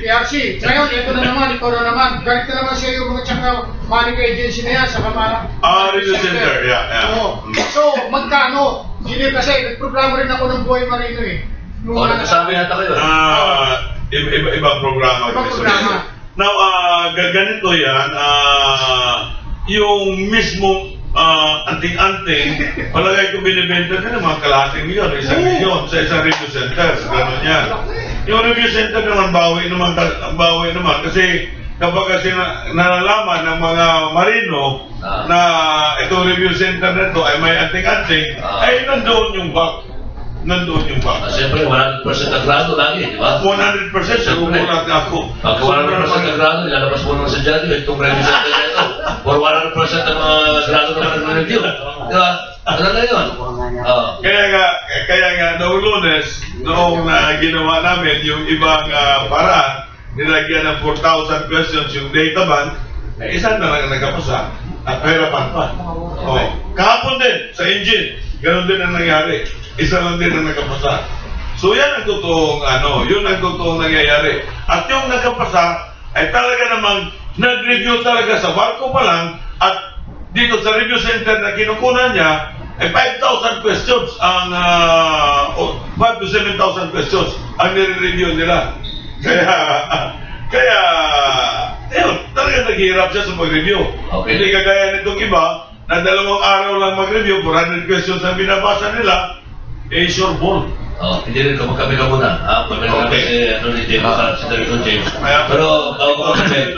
Ngayon, ito na naman, ikaw na naman. Galit na naman siya yung mga tsaka manning agency na yan sa review center, So, magkano? Hindi kasi, nagproblema rin ako ng buhay marino nagsasabi nata kayo. Ibang programa. Now, ganito yan, yung mismong anting-anting, palagay ko binibenta din ng mga kalahating milyon, 1 milyon sa isang review center. Ganun yan. Yung review center naman, bawi naman kasi kapag kasi nalalaman ng mga marino na itong review center na ito ay may anting-anting, ay nandoon yung bag. Siyempre, 100% agrado lagi, di ba? 100% nagugulat ako. Pag 100% agrado, ilalabas mo naman sa dyan, itong review center na ito. For 100% ng mga agrado na nag-review. Di ba? Ano na yun? Kaya nga, noong Lunes, noong ginawa namin yung ibang paraan, nilagyan ng 4,000 questions yung data bank, isa na lang nagkapasa at pahirapan pa. Kahapon din, sa engine, ganoon din ang nangyari. Isa lang din ang nagkapasa. So yan ang totoong yun ang totoong nangyayari. At yung nagkapasa ay talaga namang nag-review talaga sa barko pa lang at dito sa review center na kinukunan niya ay 5,000 questions ang 5 to 7,000 questions ang nire-review nila. Kaya yun, talaga naghihirap siya sa mag-review. Hindi kagaya nitong iba na 2 araw lang mag-review, 400 questions ang binabasa nila, sure ball. Hindi rin kami ka muna. Kami na kami si Director James. Pero ako ko kami,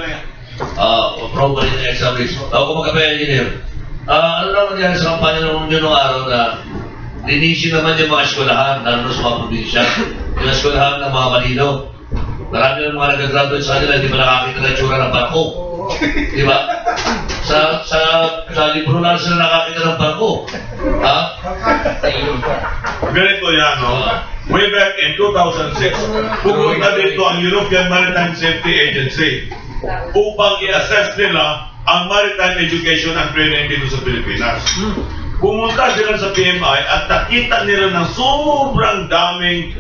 probably in the exam list. Ako ko kami engineer. Ano naman nangyari sa kampanya nung araw na linisin naman yung mga eskwelahan, lalo sa mga probinsya, yung eskwelahan ng mga malino. Marami ng mga nag-graduate sa kanila, hindi pa nakakita na itsura ng barko. Di ba? Sa libro lang sila nakakita ng barko. Ganito yan, way back in 2006, pupunta dito ang European Maritime Safety Agency upang i-assess nila ang maritime education and training dito sa Pilipinas. Pumunta sila sa PMI at nakita nila ng sobrang daming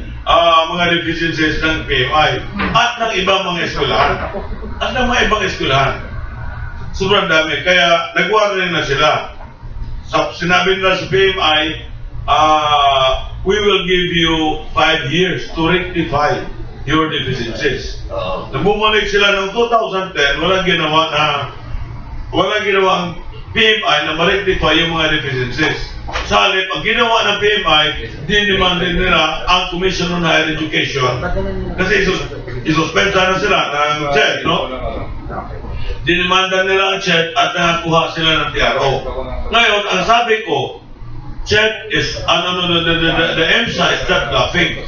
mga deficiencies ng PMI at ng ibang mga eskwelahan. Sobrang dami. Kaya nag-warning na sila. Sinabi nila sa PMI, we will give you 5 years to rectify your deficiencies. Nung bumalik sila noong 2010, walang ginawang PMI na ma-rectify yung mga deficiencies. Sa halip, ang ginawa ng PMI, dinemand din nila ang Commission on Higher Education. Kasi isuspend sana sila ng check, no? Dinimanda nila ang check at nakakuha sila ng TRO. Ngayon, ang sabi ko, check is, the EMSA is not laughing.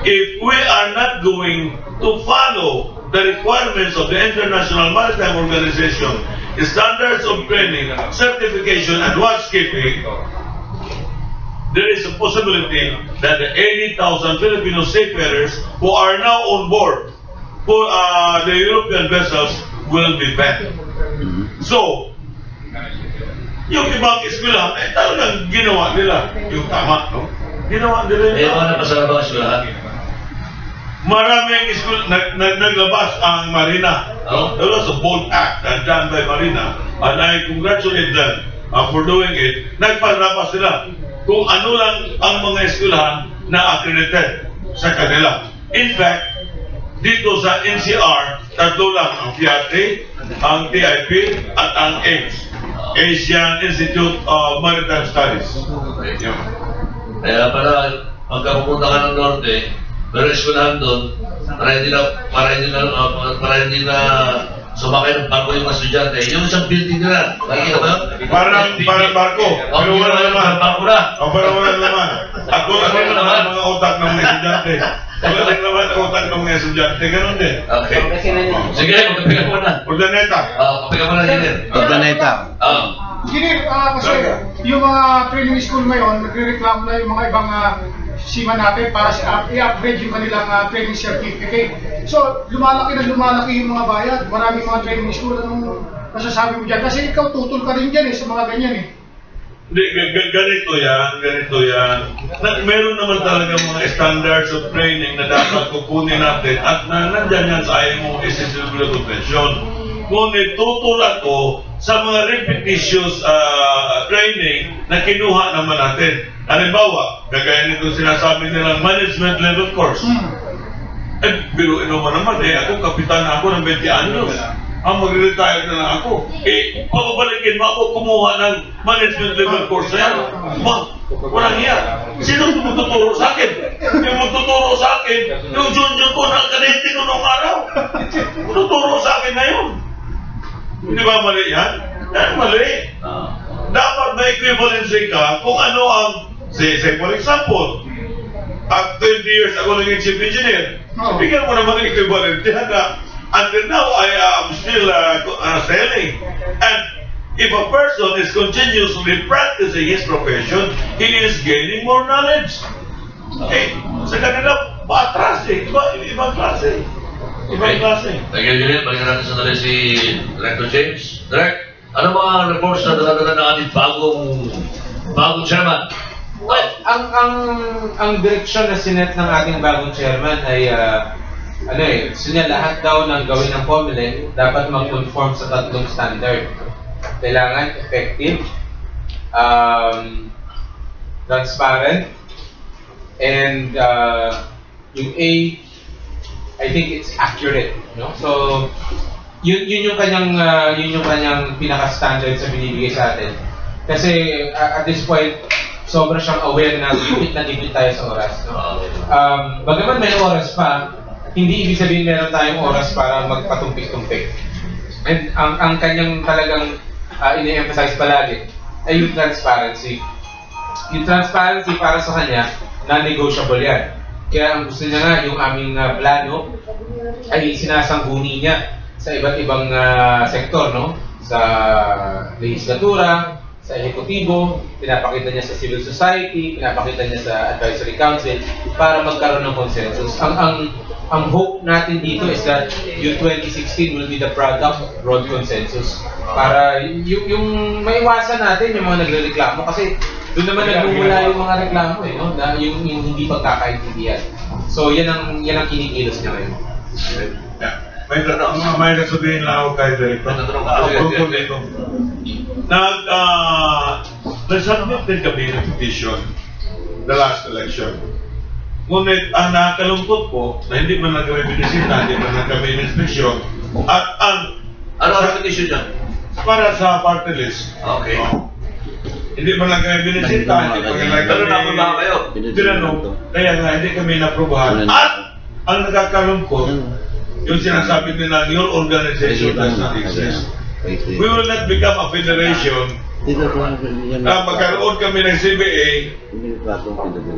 If we are not going to follow the requirements of the International Maritime Organization, the standards of training, certification, and watchkeeping, there is a possibility that the 80,000 Filipino seafarers who are now on board for the European vessels will be banned. So, yung ibang eskwelahan, ay talagang ginawa nila yung tama, no? Ginawa nila yung tama. Ano pa sa ibang eskwelahan? Maraming school naglabas ang Marina. There was a bold act done by Marina, and I congratulate them for doing it. Nagpalabas sila kung ano lang ang mga eskwelahan na accredited sa kanila. In fact, dito sa NCR, tatlo lang ang PRT, ang TIP, at ang AIMS, Asian Institute of Maritime Studies. Kaya para magkapupunta ka ng Norte, pero eskwelahan doon, para hindi na sumakay ng barko yung mga estudyante. Yung isang building nila, nakikita ba yun? Parang barko. Pero wala naman. Barko na. Pero wala naman. At wala naman mga utak ng mga estudyante. Wala naman ang utak ng mga estudyante. Ganon din. Okay. Sige, magkape ka muna. Ordaneta. Kape ka muna, Engineer. Ordaneta. Engineer, kasi yung mga training school ngayon, nagre-reklamo na yung mga ibang seaman natin para i-upgrade yung kanilang training certificate. So, lumalaki yung mga bayad. Maraming mga training school. Anong masasabi mo dyan? Kasi ikaw tutol ka rin dyan sa mga ganyan eh. Hindi, ganito yan. Meron naman talaga mga standards of training na dapat kukunin natin at nandyan yan sa IMO Essential Convention. Ngunit tutol ako sa mga repetitious training na kinuha naman natin. Halimbawa, kagaya nito sinasabi nilang management level course. Biruin naman ako, kapitan ako ng 20 anyos. Magre-retire na lang ako. Pababalikin mo ako kumuha ng management level course na yan. Walang iya. Sino magtuturo sa akin? Yung magtuturo sa akin, yung junior ko na kanete ko nung araw. Magtuturo sa akin ngayon. Hindi ba mali yan? Yan, mali. Dapat may equivalency ka kung ano ang, say for example, at 20 years ako naging chief engineer, bigyan mo naman equivalent yan na until now I am still sailing. And if a person is continuously practicing his profession, he is gaining more knowledge. Sa kanila, patras ibang klase. Ibang klase. Thank you, Engineer. Balikan natin sandali si Director James. Direct, ano mga reports na dala-dala ng ating bagong chairman? Well, ang direksyon na sinet ng ating bagong chairman ay gusto niya lahat daw ng gawin ng COMELEC dapat mag-conform sa tatlong standard. Kailangan effective, transparent, and yung A, I think it's accurate, no? So yun yung kanyang pinaka-standard sa binibigay sa atin. Kasi at this point, sobra siyang aware na gipit tayo sa oras. No? Bagaman may oras pa, hindi ibig sabihin meron tayong oras para magpatumpik-tumpik. And ang kanyang talagang ini-emphasize palagi ay yung transparency. Yung transparency para sa kanya, non-negotiable yan. Kaya ang gusto niya nga, yung aming plano ay sinasangguni niya sa iba't ibang sektor, no? Sa legislatura, sa ehekutibo, pinapakita niya sa civil society, pinapakita niya sa advisory council para magkaroon ng consensus. Ang hope natin dito is that yung 2016 will be the product of broad consensus para yung maiwasan natin yung mga nagrereklamo kasi doon naman nagmumula yung mga reklamo no? Na yung hindi pagkakaintindihan. So yan ang kinikilos niya ngayon. May nasabihin lang ako kay Director. Tungkol dito. Nag-submit din kami ng petition the last election. Ngunit ang nakakalungkot po na hindi man lang kami binisita, hindi man lang kami in-inspection, at ang... Ano ang petition niya? Para sa party list. Okay. Hindi man lang kami binisita, hindi man lang kami... Pero napunta kayo? Tinanong, kaya nga hindi kami naprobahan. At ang nakakalungkot, yung sinasabi nila, your organization does not exist. We will not become a federation. Magkaroon kami ng CBA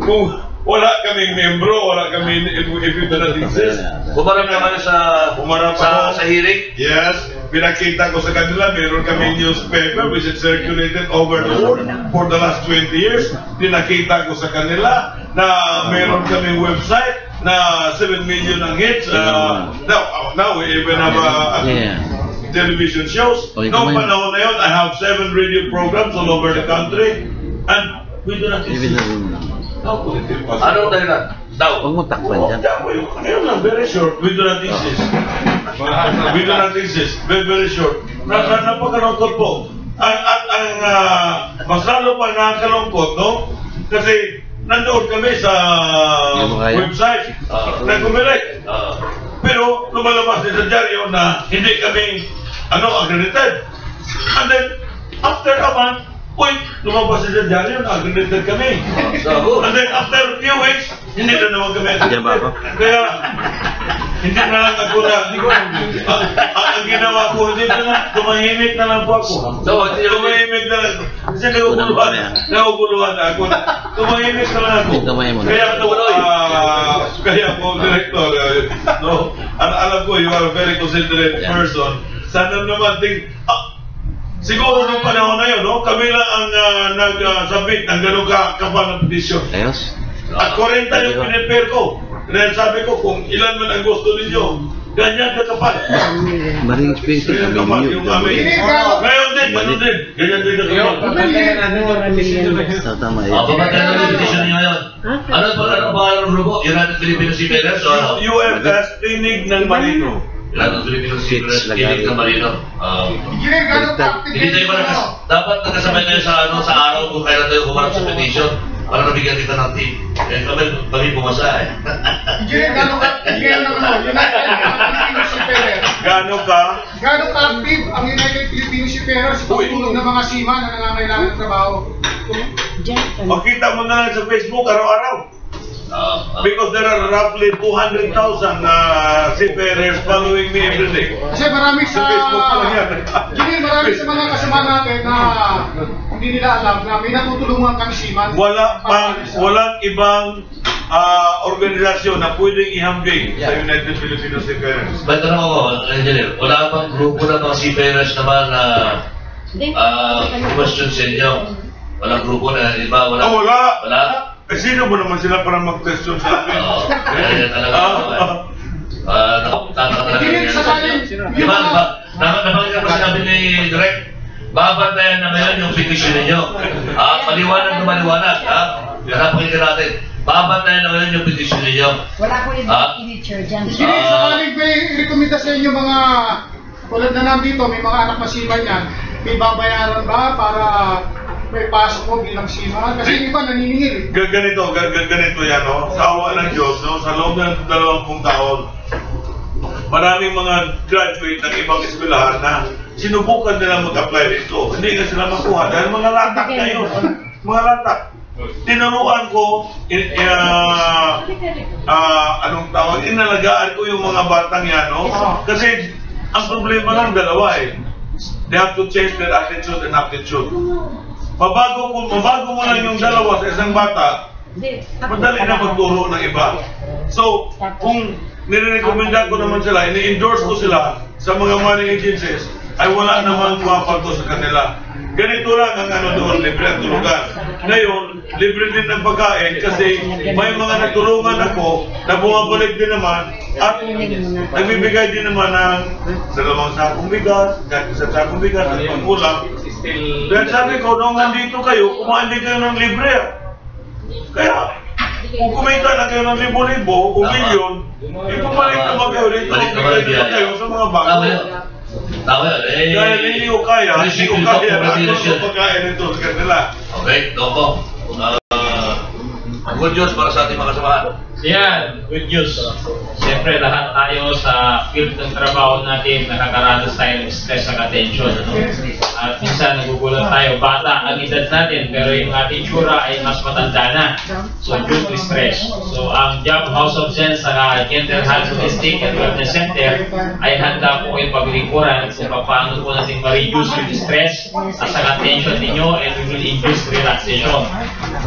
kung wala kaming membro, wala kami if it does not exist. Bumarap naman sa hearing? Yes. Pinakita ko sa kanila, meron kami newspaper which is circulated over the world for the last 20 years. Pinakita ko sa kanila na meron kami website na 7 million ang hits. Now we even have television shows. Noong panahon na yun, I have 7 radio programs all over the country. And we do not exist. Anong dahilan? Daw. Huwag mo takpan dyan. Ngayon lang, very short. We do not exist. We do not exist. Very, very short. Napakalungkot po. Mas lalo pa nakakalungkot, no? Kasi nandoon kami sa website na Comelec. Pero lumalabas din sa dyaryo na hindi kami accredited. And then, after a month, lumabas din sa dyaryo na accredited kami. And then, after a few weeks, hindi na naman kami accredited. Kaya, hindi na lang ako na, ang ginawa ko, hindi na lang, tumahimik na lang po ako. Tumahimik na lang. Kasi naguguluhan na ako. Tumahimik na lang ako. Kaya po, Director, alam ko, you are a very considerate person. Sana naman siguro nung panahon na yun, kami lang ang nag-submit ng gano'ng kapal na petisyon. At 40 yung pinipare ko. Dahil sabi ko, kung ilan man ang gusto ninyo, ganyan kakapal. Maring expensive kami ninyo. Ngayon din, ganyan din kakapal. Tama yun. Pamatay na yung petition niyo ngayon. Ano ba ang grupo? United Filipino Seafarers? UFS, Tinig ng Marino. United Filipino Seafarers, Tinig ng Marino. Hindi tayo dapat nagkasabay kayo sa araw kung kailan tayo kumarap sa petition. Para nabigyan kita ng tip. Kami bumasa eh. Gano'n ka-active ang United Filipino Seafarers sa pagtulong ng mga seaman na nangangailangan ng trabaho? Makita mo na lang sa Facebook araw-araw. Because there are roughly 200,000 seafarers following me every day. Kasi marami sa marami sa mga kasama natin na hindi nila alam na may natutulungan kami seaman. Walang ibang organisasyon na pwedeng ihambing sa United Filipino Seafarers. Ba't tanong ako, Engineer, wala bang grupo ng mga seafarers naman na question sa inyo? Walang grupo na iba? Wala? Sino mo naman sila para mag-question sa amin? Kaya talaga. Di ba? Nabanggit pa sinabi ni Direk, babantayan na ngayon yung petition ninyo. Maliwanag na maliwanag. Napakinggan natin. Babantayan na ngayon yung petition ninyo. Wala ko yung signature dyan. Sakaling may rekomenda sa inyo mga, tulad na nandito, may mga anak na seaman yan, may babayaran ba para may pasok mo bilang seaman? Kasi iba naniningil. Ganito yan, sa awa ng Diyos, sa loob ng 20 taon, maraming mga graduate ng ibang eskwelahan na sinubukan nila mag-apply dito. Hindi na sila makuha dahil mga latak ngayon. Mga latak. Tinuruan ko, inalagaan ko yung mga batang yan, Kasi ang problema lang dalawa eh. They have to change their attitude and aptitude. Mabago mo lang yung dalawa sa isang bata, madali na magturo ng iba. So, kung nire-recommenda ko naman sila, ini-endorse ko sila sa mga money agencies, ay wala namang mapagto sa kanila. Ganito lang ang doon, libre ang tulugan. Ngayon, libre din ng pagkain kasi may mga natulungan ako na bumabalik din naman at nagbibigay din naman ng 2 sakong bigas, isang sakong bigas at pangkulang. Dahil sabi ko, nung nandito kayo, kumain din kayo ng libre. Kaya, kung kumita na kayo ng 1,000,000 o milyon, ipumalik naman kayo dito, bigay naman kayo sa mga bago. Tama yun. Dahil hindi ko kaya na ako pagkain ito sa kanila. Okay, Doko. Ang good news para sa ating mga kasamahan. Yan, good news. Siyempre, lahat tayo sa field ng trabaho natin, nakakaranas tayo ng stress at attention. Ano? At minsan nagugulat tayo, bata ang edad natin, pero yung ating tsura ay mas matanda na. So, due to stress. So, ang Job House of Zen sa Gentle Health Holistic and Wellness Center ay handa po kayong paglingkuran kung paano po natin ma-reduce yung stress at sa attention ninyo, and we will induce relaxation.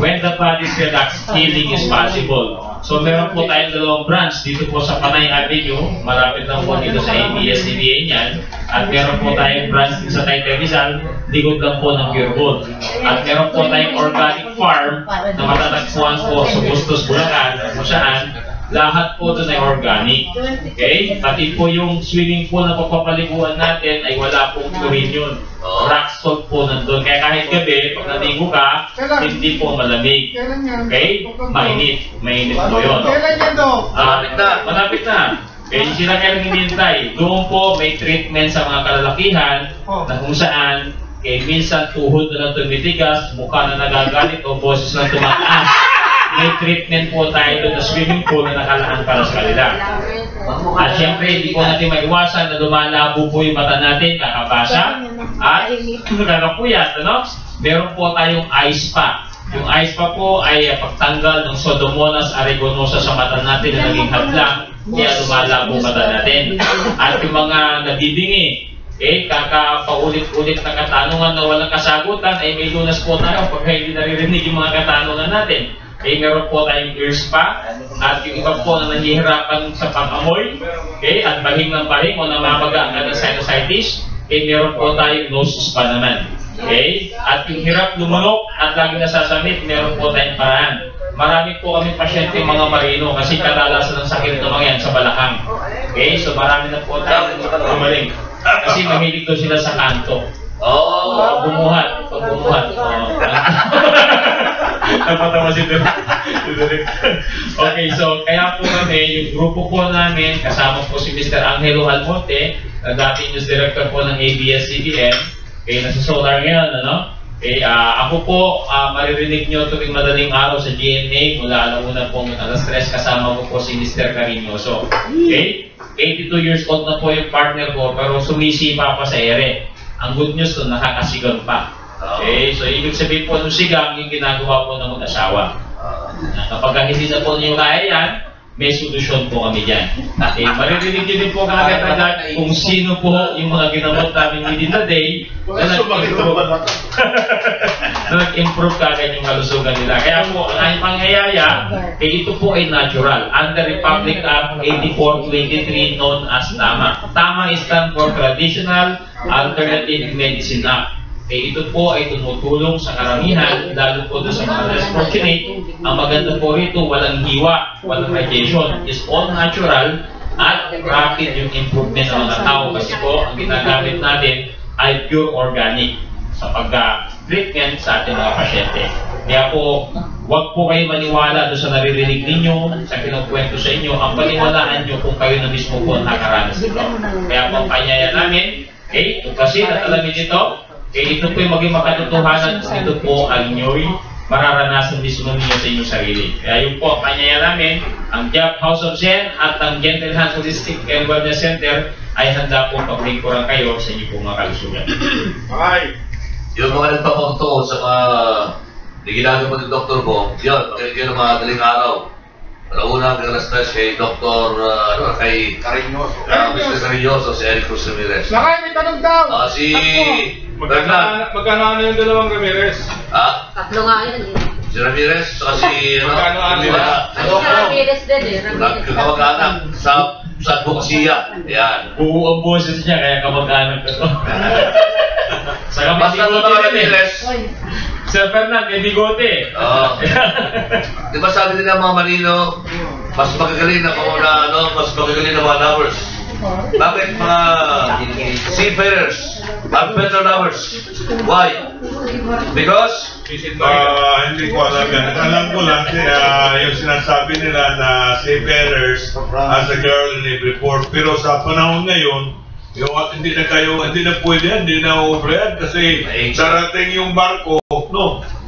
When the body is relaxed, healing is possible. So meron po tayong dalawang branch dito po sa Panay Avenue, malapit lang po dito sa ABS-CBN yan. At meron po tayong branch dito sa Taytay Rizal, likod lang po ng Pure Gold. At meron po tayong organic farm na matatagpuan po sa Bustos, Bulacan, kung saan lahat po doon ay organic. Okay? Pati po yung swimming pool na pagpapaliguan natin ay wala pong chlorine yun. Rock salt po nandun. Kaya kahit gabi, pag naligo ka, hindi po malamig. Okay? Mainit. Mainit po yun. Kailan yan, Dok? Malapit na. Malapit na. Okay, hindi na kailang hinihintay. Doon po may treatment sa mga kalalakihan na kung saan minsan tuhod na lang tumitigas, mukha na nagagalit o boses na tumataas. May treatment po tayo doon na swimming pool na nakalaan para sa kanila. At syempre, hindi po natin maiwasan na lumalabo po yung mata natin, kakabasa, at kakapuyat, ano? Meron po tayong ice pa. Yung ice pa po ay pagtanggal ng Pseudomonas aeruginosa sa mata natin na naging hadlang, kaya lumalabo mata natin. At yung mga nabibingi, kakapaulit-ulit na katanungan na walang kasagutan, ay may lunas po tayo pagka hindi naririnig yung mga katanungan natin. Meron po tayong ears pa, at yung iba po na nahihirapan sa pang-amoy, at bahing ng bahing o namamaga ang ng sinusitis, meron po tayong noses pa naman. At yung hirap lumunok at lagi nasasamit, meron po tayong paraan. Marami po kami pasyente mga marino kasi kadalasan ng sakit ng mga yan sa balakang. So marami na po tayong gumaling. Kasi mahilig doon sila sa kanto. Bumuhat. Napatawa si Direk. Okay, so kaya po kami, yung grupo po namin, kasama po si Mr. Angelo Almonte, na dating news director po ng ABS-CBN, nasa Solar ngayon, ano? Ako po, maririnig nyo tuwing madaling araw sa GMA, mula alauna po ng alas 3, kasama ko po si Mr. Cariñoso. 82 years old na po yung partner ko, pero sumisipa pa sa ere. Ang good news to, nakakasigang pa. So ibig sabihin po ng sigang yung ginagawa po ng mag-asawa. Kapag hindi na po niyo kaya yan, may solusyon po kami dyan. Maririnig nyo din po kagad kung sino po yung mga ginamot namin within the day na nag-improve kagad yung kalusugan nila. Kaya po, ang aming pangyayaya, ito po ay natural. Under Republic Act 8423 known as TAMA. TAMA is stand for Traditional Alternative Medicine Act. Ito po ay tumutulong sa karamihan, lalo po doon sa mga less fortunate. Ang maganda po rito, walang hiwa, walang radiation. It's all natural at rapid yung improvement ng mga tao kasi po ang ginagamit natin ay pure organic sa pagka-treatment sa ating mga pasyente. Kaya po, huwag po kayo maniwala doon sa naririnig ninyo, sa kinukwento sa inyo. Ang paniwalaan nyo kung kayo na mismo po nakaranas nito. Kaya po ang kanyaya namin, kasi natalamin nito, ito po yung maging makatotohanan, ito po ang inyo'y mararanasan mismo ninyo sa inyong sarili. Kaya yun po ang kanyaya namin, ang Job House of Zen at ang Gentle Health Holistic and Wellness Center ay handa po paglingkuran kayo sa inyong pong mga kalusugan. Yung mga nagpapunto sa mga ginagawa ng doktor ko, yun ang mga daling araw. Una, ang alas 3 kay Dr. kay Cariñoso. Mr. Cariñoso, si Eric Cruz Ramirez. Lakay, may tanong daw! Si Magkano yung dalawang Ramirez? Tatlo nga yun eh. Si Ramirez, saka si Ramirez din eh. Kamag-anak sa advokasya. Yan. Buo ang boses niya, kaya kamag-anak ko. Saka may basta bigote mga rin Ramirez. Sir Fernand, may bigote. Di ba sabi nila mga marino, mas magagaling na mas magagaling na 1 hours. Bakit mga seafarers have better hours? Why? Because? Hindi ko alam yan. Alam ko lang yung sinasabi nila na seafarers as a girl in every port. Pero sa panahon ngayon, hindi na pwede yan, hindi na uubra yan kasi darating yung barko,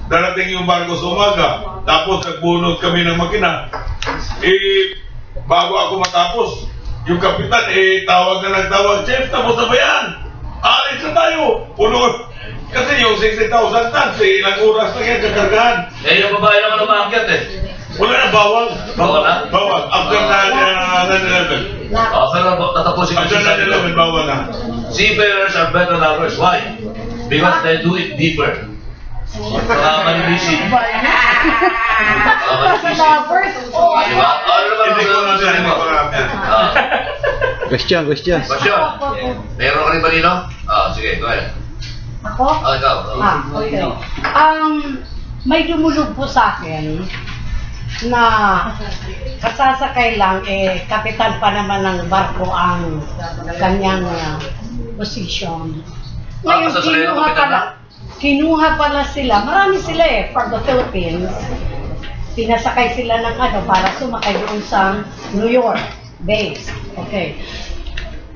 darating yung barko sa umaga, tapos nagbunod kami ng makina. Bago ako matapos, yung kapitan, tawag na nagtawag, Chef, tapos na ba yan? Alis na tayo! Puno! Kasi yung 60,000 tons, ilang oras na yan kakargahan. Yung babae naman ang maakyat Wala na, bawal. Bawal na? Bawal. After 9/11. Pero tatapusin ko After 9/11, bawal na. Seafarers are better than others. Why? Because they do it deeper. Manilisin. Diba? Hindi ko na siya, hindi ko na. Question. Question. Meron ka rin ba nino? Sige, go ahead. Ako? Ikaw. Okay. May dumulog po sa akin na kasasakay lang, kapitan pa naman ng barko ang kanyang position. Ngayon, kinuha pala sila, marami sila from the Philippines. Pinasakay sila ng para sumakay doon sa New York base. Okay.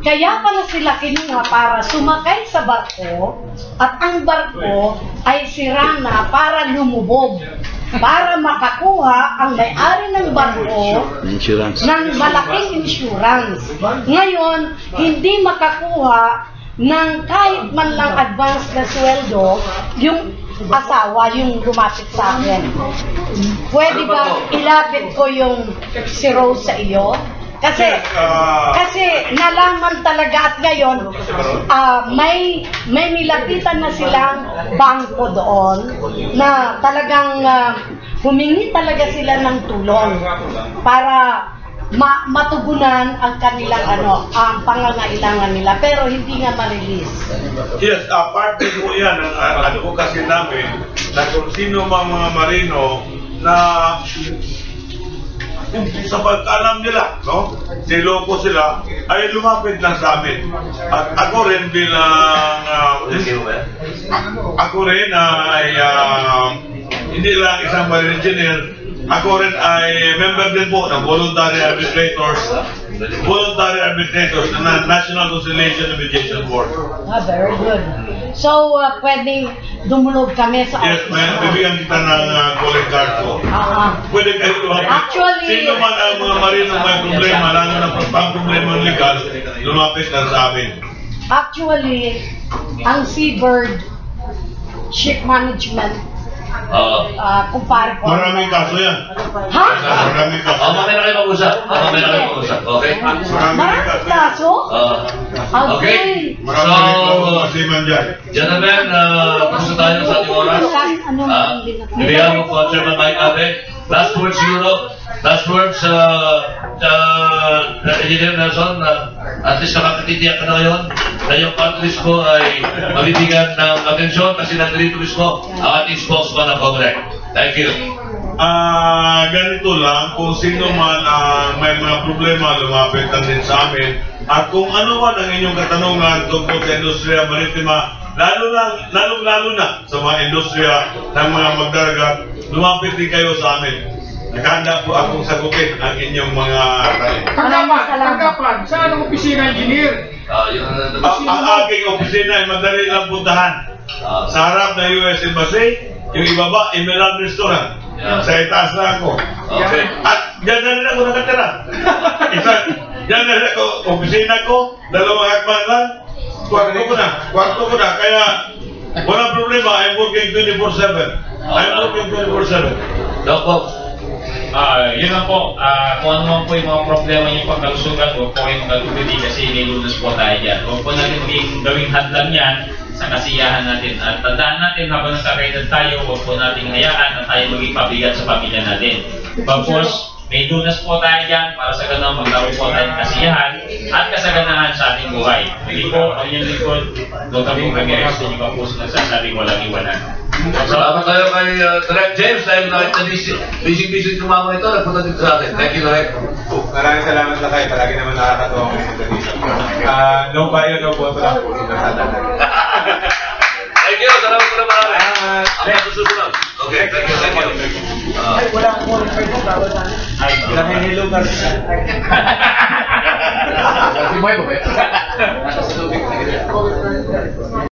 Kaya pala sila kinuha para sumakay sa barko at ang barko ay sira na para lumubog. Para makakuha ang may-ari ng barko ng malaking insurance. Ngayon, hindi makakuha ng kahit man lang advance na sweldo yung asawa, yung lumapit sa akin. Pwede ba ilapit ko yung si Rose sa iyo? Kasi nalaman talaga at ngayon may nilapitan na silang bangko doon na talagang humingi talaga sila ng tulong para matugunan ang kanilang ang pangangailangan nila, pero hindi nga ma-release. Yes, parte po yan ang advocacy namin na kung sino mga marino na sa pagkaalam nila, no? Niloko sila, ay lumapit lang sa amin. At ako rin bilang hindi lang isang marine engineer, ako rin ay member din po ng voluntary arbitrators na National Conciliation and Mediation Board. Very good. So, pwedeng dumulog kami sa Yes, bibigyan kita ng calling card ko. Pwede kayo lumapit. Actually, sino man ang mga marino may problema, lalo na problema legal, lumapit lang sa amin. Actually, ang Seabird Ship Management, kumpare ko. Maraming kaso yan. Ha? Maraming kaso. Mamaya na kayo mag-usap. Okay? Maraming kaso? Okay. So, gentlemen, gusto tayo sa ating oras. Bibigyan mo po Chairman Mike Abe. Last words, Europe. Last words, Engineer Nelson. At least nakakatitiyak ka na ngayon na yung countries ko ay mabibigyan ng atensyon kasi nandito mismo ang ating spokesman ng Comelec. Thank you. Ganito lang, kung sino man may mga problema, lumapit lang din sa amin. At kung ano man ang inyong katanungan tungkol sa industriya maritima, lalo na sa mga industriya ng mga magdaragat, lumapit din kayo sa amin. Nakahanda po akong sagutin ang inyong mga Tanggapan, saan ang opisina engineer? Ang aking opisina ay madali lang puntahan. Sa harap ng US Embassy, yung ibaba, Emerald Restaurant. Sa itaas na ako. At dyan na rin ako nakatira. Dyan na rin ako, opisina ko, 2 hakbang lang, kwarto ko na. Kaya, walang problema, I'm working 24/7. I'm working 24/7. Yun lang po, kung ano man po yung mga problema yung pagkalusugan, huwag po kayong magtutuli kasi nilunas po tayo dyan. Huwag po natin gawing hadlang yan sa kasiyahan natin. At tandaan natin habang nakakaedad tayo, huwag po natin hayaan na tayo maging pabigat sa pamilya natin. Bagpos, may lunas po tayo dyan para sa ganun magkaroon po tayo ng kasiyahan at kasaganahan sa ating buhay. Hindi po, ang inyong likod, Dr. Bong Ramirez, hindi pa po sinasasabing walang iwanan. Salamat tayo kay Direct James dahil busy tumama ito, nagpunta dito sa atin. Thank you, Direct. Maraming salamat na kayo. Palagi naman nakakatawa ko dito. No bio, no boto lang po. Thank you, salamat po na marami. Ang susunod. Okay, thank you. Ay, wala akong bawal na. Ay, hello ka. Si Boy ba? Nasa sa tubig.